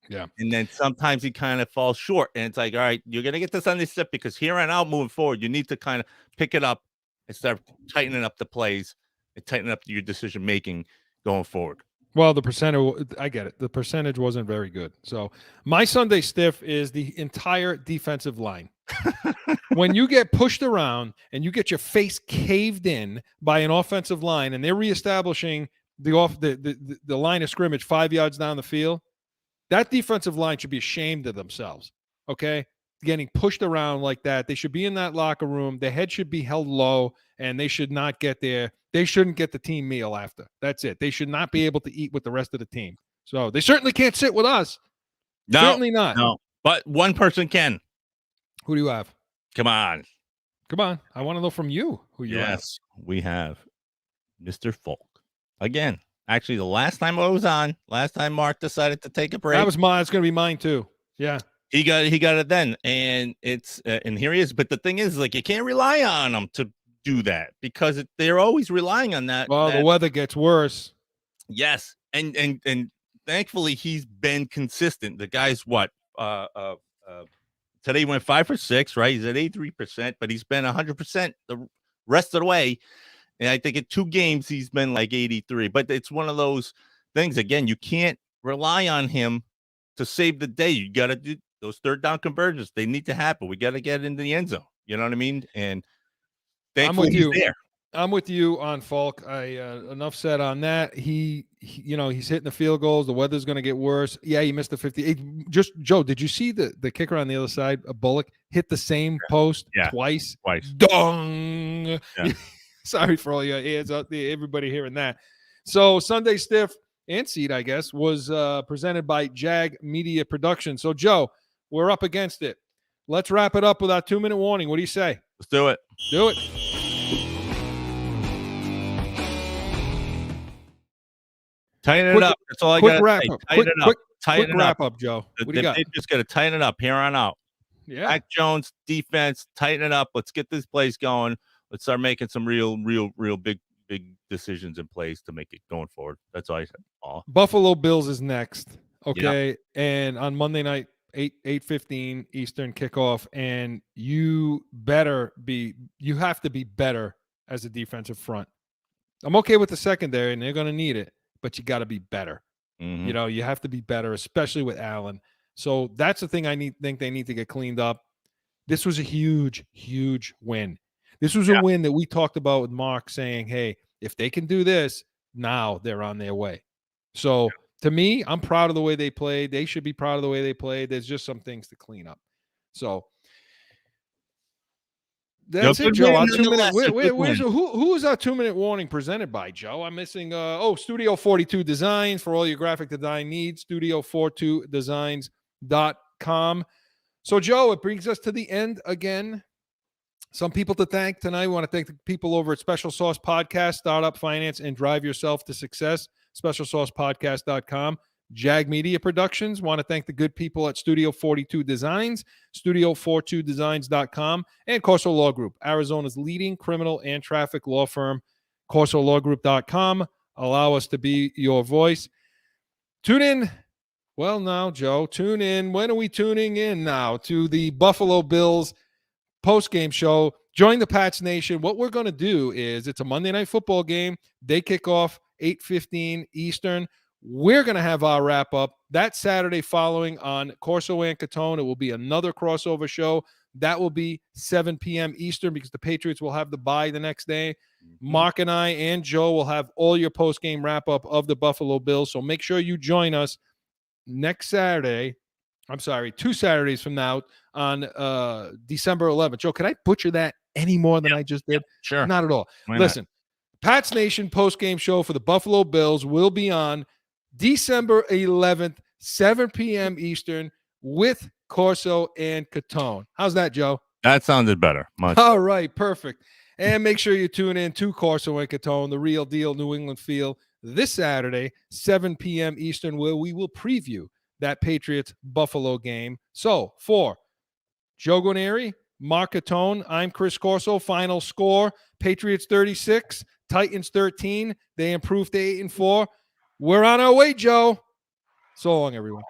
Yeah. And then sometimes he kind of falls short, and it's like, all right, you're going to get the Sunday stiff because here on out moving forward, you need to kind of pick it up and start tightening up the plays and tightening up your decision making going forward. Well, the percentage, I get it. The percentage wasn't very good. So my Sunday stiff is the entire defensive line. When you get pushed around and you get your face caved in by an offensive line and they're reestablishing the line of scrimmage 5 yards down the field, that defensive line should be ashamed of themselves, okay? Getting pushed around like that. They should be in that locker room. Their head should be held low, and they should not get there. They shouldn't get the team meal after. That's it. They should not be able to eat with the rest of the team. So they certainly can't sit with us. No, certainly not. No, but one person can. Who do you have? Come on. I want to know from you who you have. Yes, we have Mr. Folk. Again. Actually, the last time Mark decided to take a break. That was mine. It's going to be mine too. Yeah. He got it then. And it's and here he is. But the thing is, like, you can't rely on him to do that because they're always relying on that. Well, the weather gets worse. Yes. And thankfully he's been consistent. The guy's what? Today he went 5 for 6, right? He's at 83%, but he's been 100% the rest of the way. And I think in 2 games, he's been like 83. But it's one of those things, again, you can't rely on him to save the day. You got to do those third down conversions. They need to happen. We got to get into the end zone. You know what I mean? And thankfully he's there. I'm with you on Falk. Enough said on that. He's hitting the field goals. The weather's going to get worse. Yeah, he missed the 50. Just Joe, did you see the kicker on the other side? Bullock hit the same post twice. Dong. Yeah. Sorry for all your ears out there, everybody hearing that. So Sunday Stiff and Seed, I guess, was presented by Jag Media Production. So, Joe, we're up against it. Let's wrap it up with our 2-minute warning. What do you say? Let's do it. Do it. Tighten it up. That's all I got to say. Tighten it up. Quick wrap up, Joe. What do you got? They just got to tighten it up here on out. Yeah. Mac Jones, defense, tighten it up. Let's get this place going. Let's start making some real big decisions in place to make it going forward. That's all I said. Buffalo Bills is next. Okay. Yeah. And on Monday night, 8:15 Eastern kickoff. And you have to be better as a defensive front. I'm okay with the secondary, and they're going to need it, but you got to be better. Mm-hmm. You have to be better, especially with Allen. So that's the thing think they need to get cleaned up. This was a huge, huge win. This was a win that we talked about with Mark saying, hey, if they can do this, now they're on their way. So to me, I'm proud of the way they played. They should be proud of the way they played. There's just some things to clean up. So that's it, Joe. Our 2 minute. Who is our 2 minute warning presented by, Joe? I'm missing. Studio 42 Designs for all your graphic design needs. Studio42designs.com. So, Joe, it brings us to the end again. Some people to thank tonight. We want to thank the people over at Special Sauce Podcast, Startup Finance, and Drive Yourself to Success. SpecialSaucePodcast.com. Jag Media Productions. Want to thank the good people at Studio 42 Designs, Studio42Designs.com, and Corso Law Group, Arizona's leading criminal and traffic law firm. CorsoLawGroup.com. Allow us to be your voice. Tune in. Well, now, Joe, tune in. When are we tuning in now to the Buffalo Bills post-game show? Join the Pats Nation. What we're going to do is it's a Monday Night Football game. They kick off 8:15 Eastern. We're going to have our wrap-up that Saturday following on Corso and Catone. It will be another crossover show. That will be 7 p.m. Eastern because the Patriots will have the bye the next day. Mark and I and Joe will have all your post-game wrap-up of the Buffalo Bills. So make sure you join us next Saturday. I'm sorry, 2 Saturdays from now on December 11th. Joe, can I butcher that any more than I just did? Sure. Not at all. Listen, Pats Nation post-game show for the Buffalo Bills will be on December 11th, 7 p.m. Eastern with Corso and Catone. How's that, Joe? That sounded better. Much. All right, perfect. And make sure you tune in to Corso and Catone, the real deal New England feel, this Saturday, 7 p.m. Eastern, where we will preview that Patriots-Buffalo game. So, for Joe Guarnieri, Mark Catone, I'm Chris Corso. Final score, Patriots 36, Titans 13. They improved to 8-4. We're on our way, Joe. So long, everyone.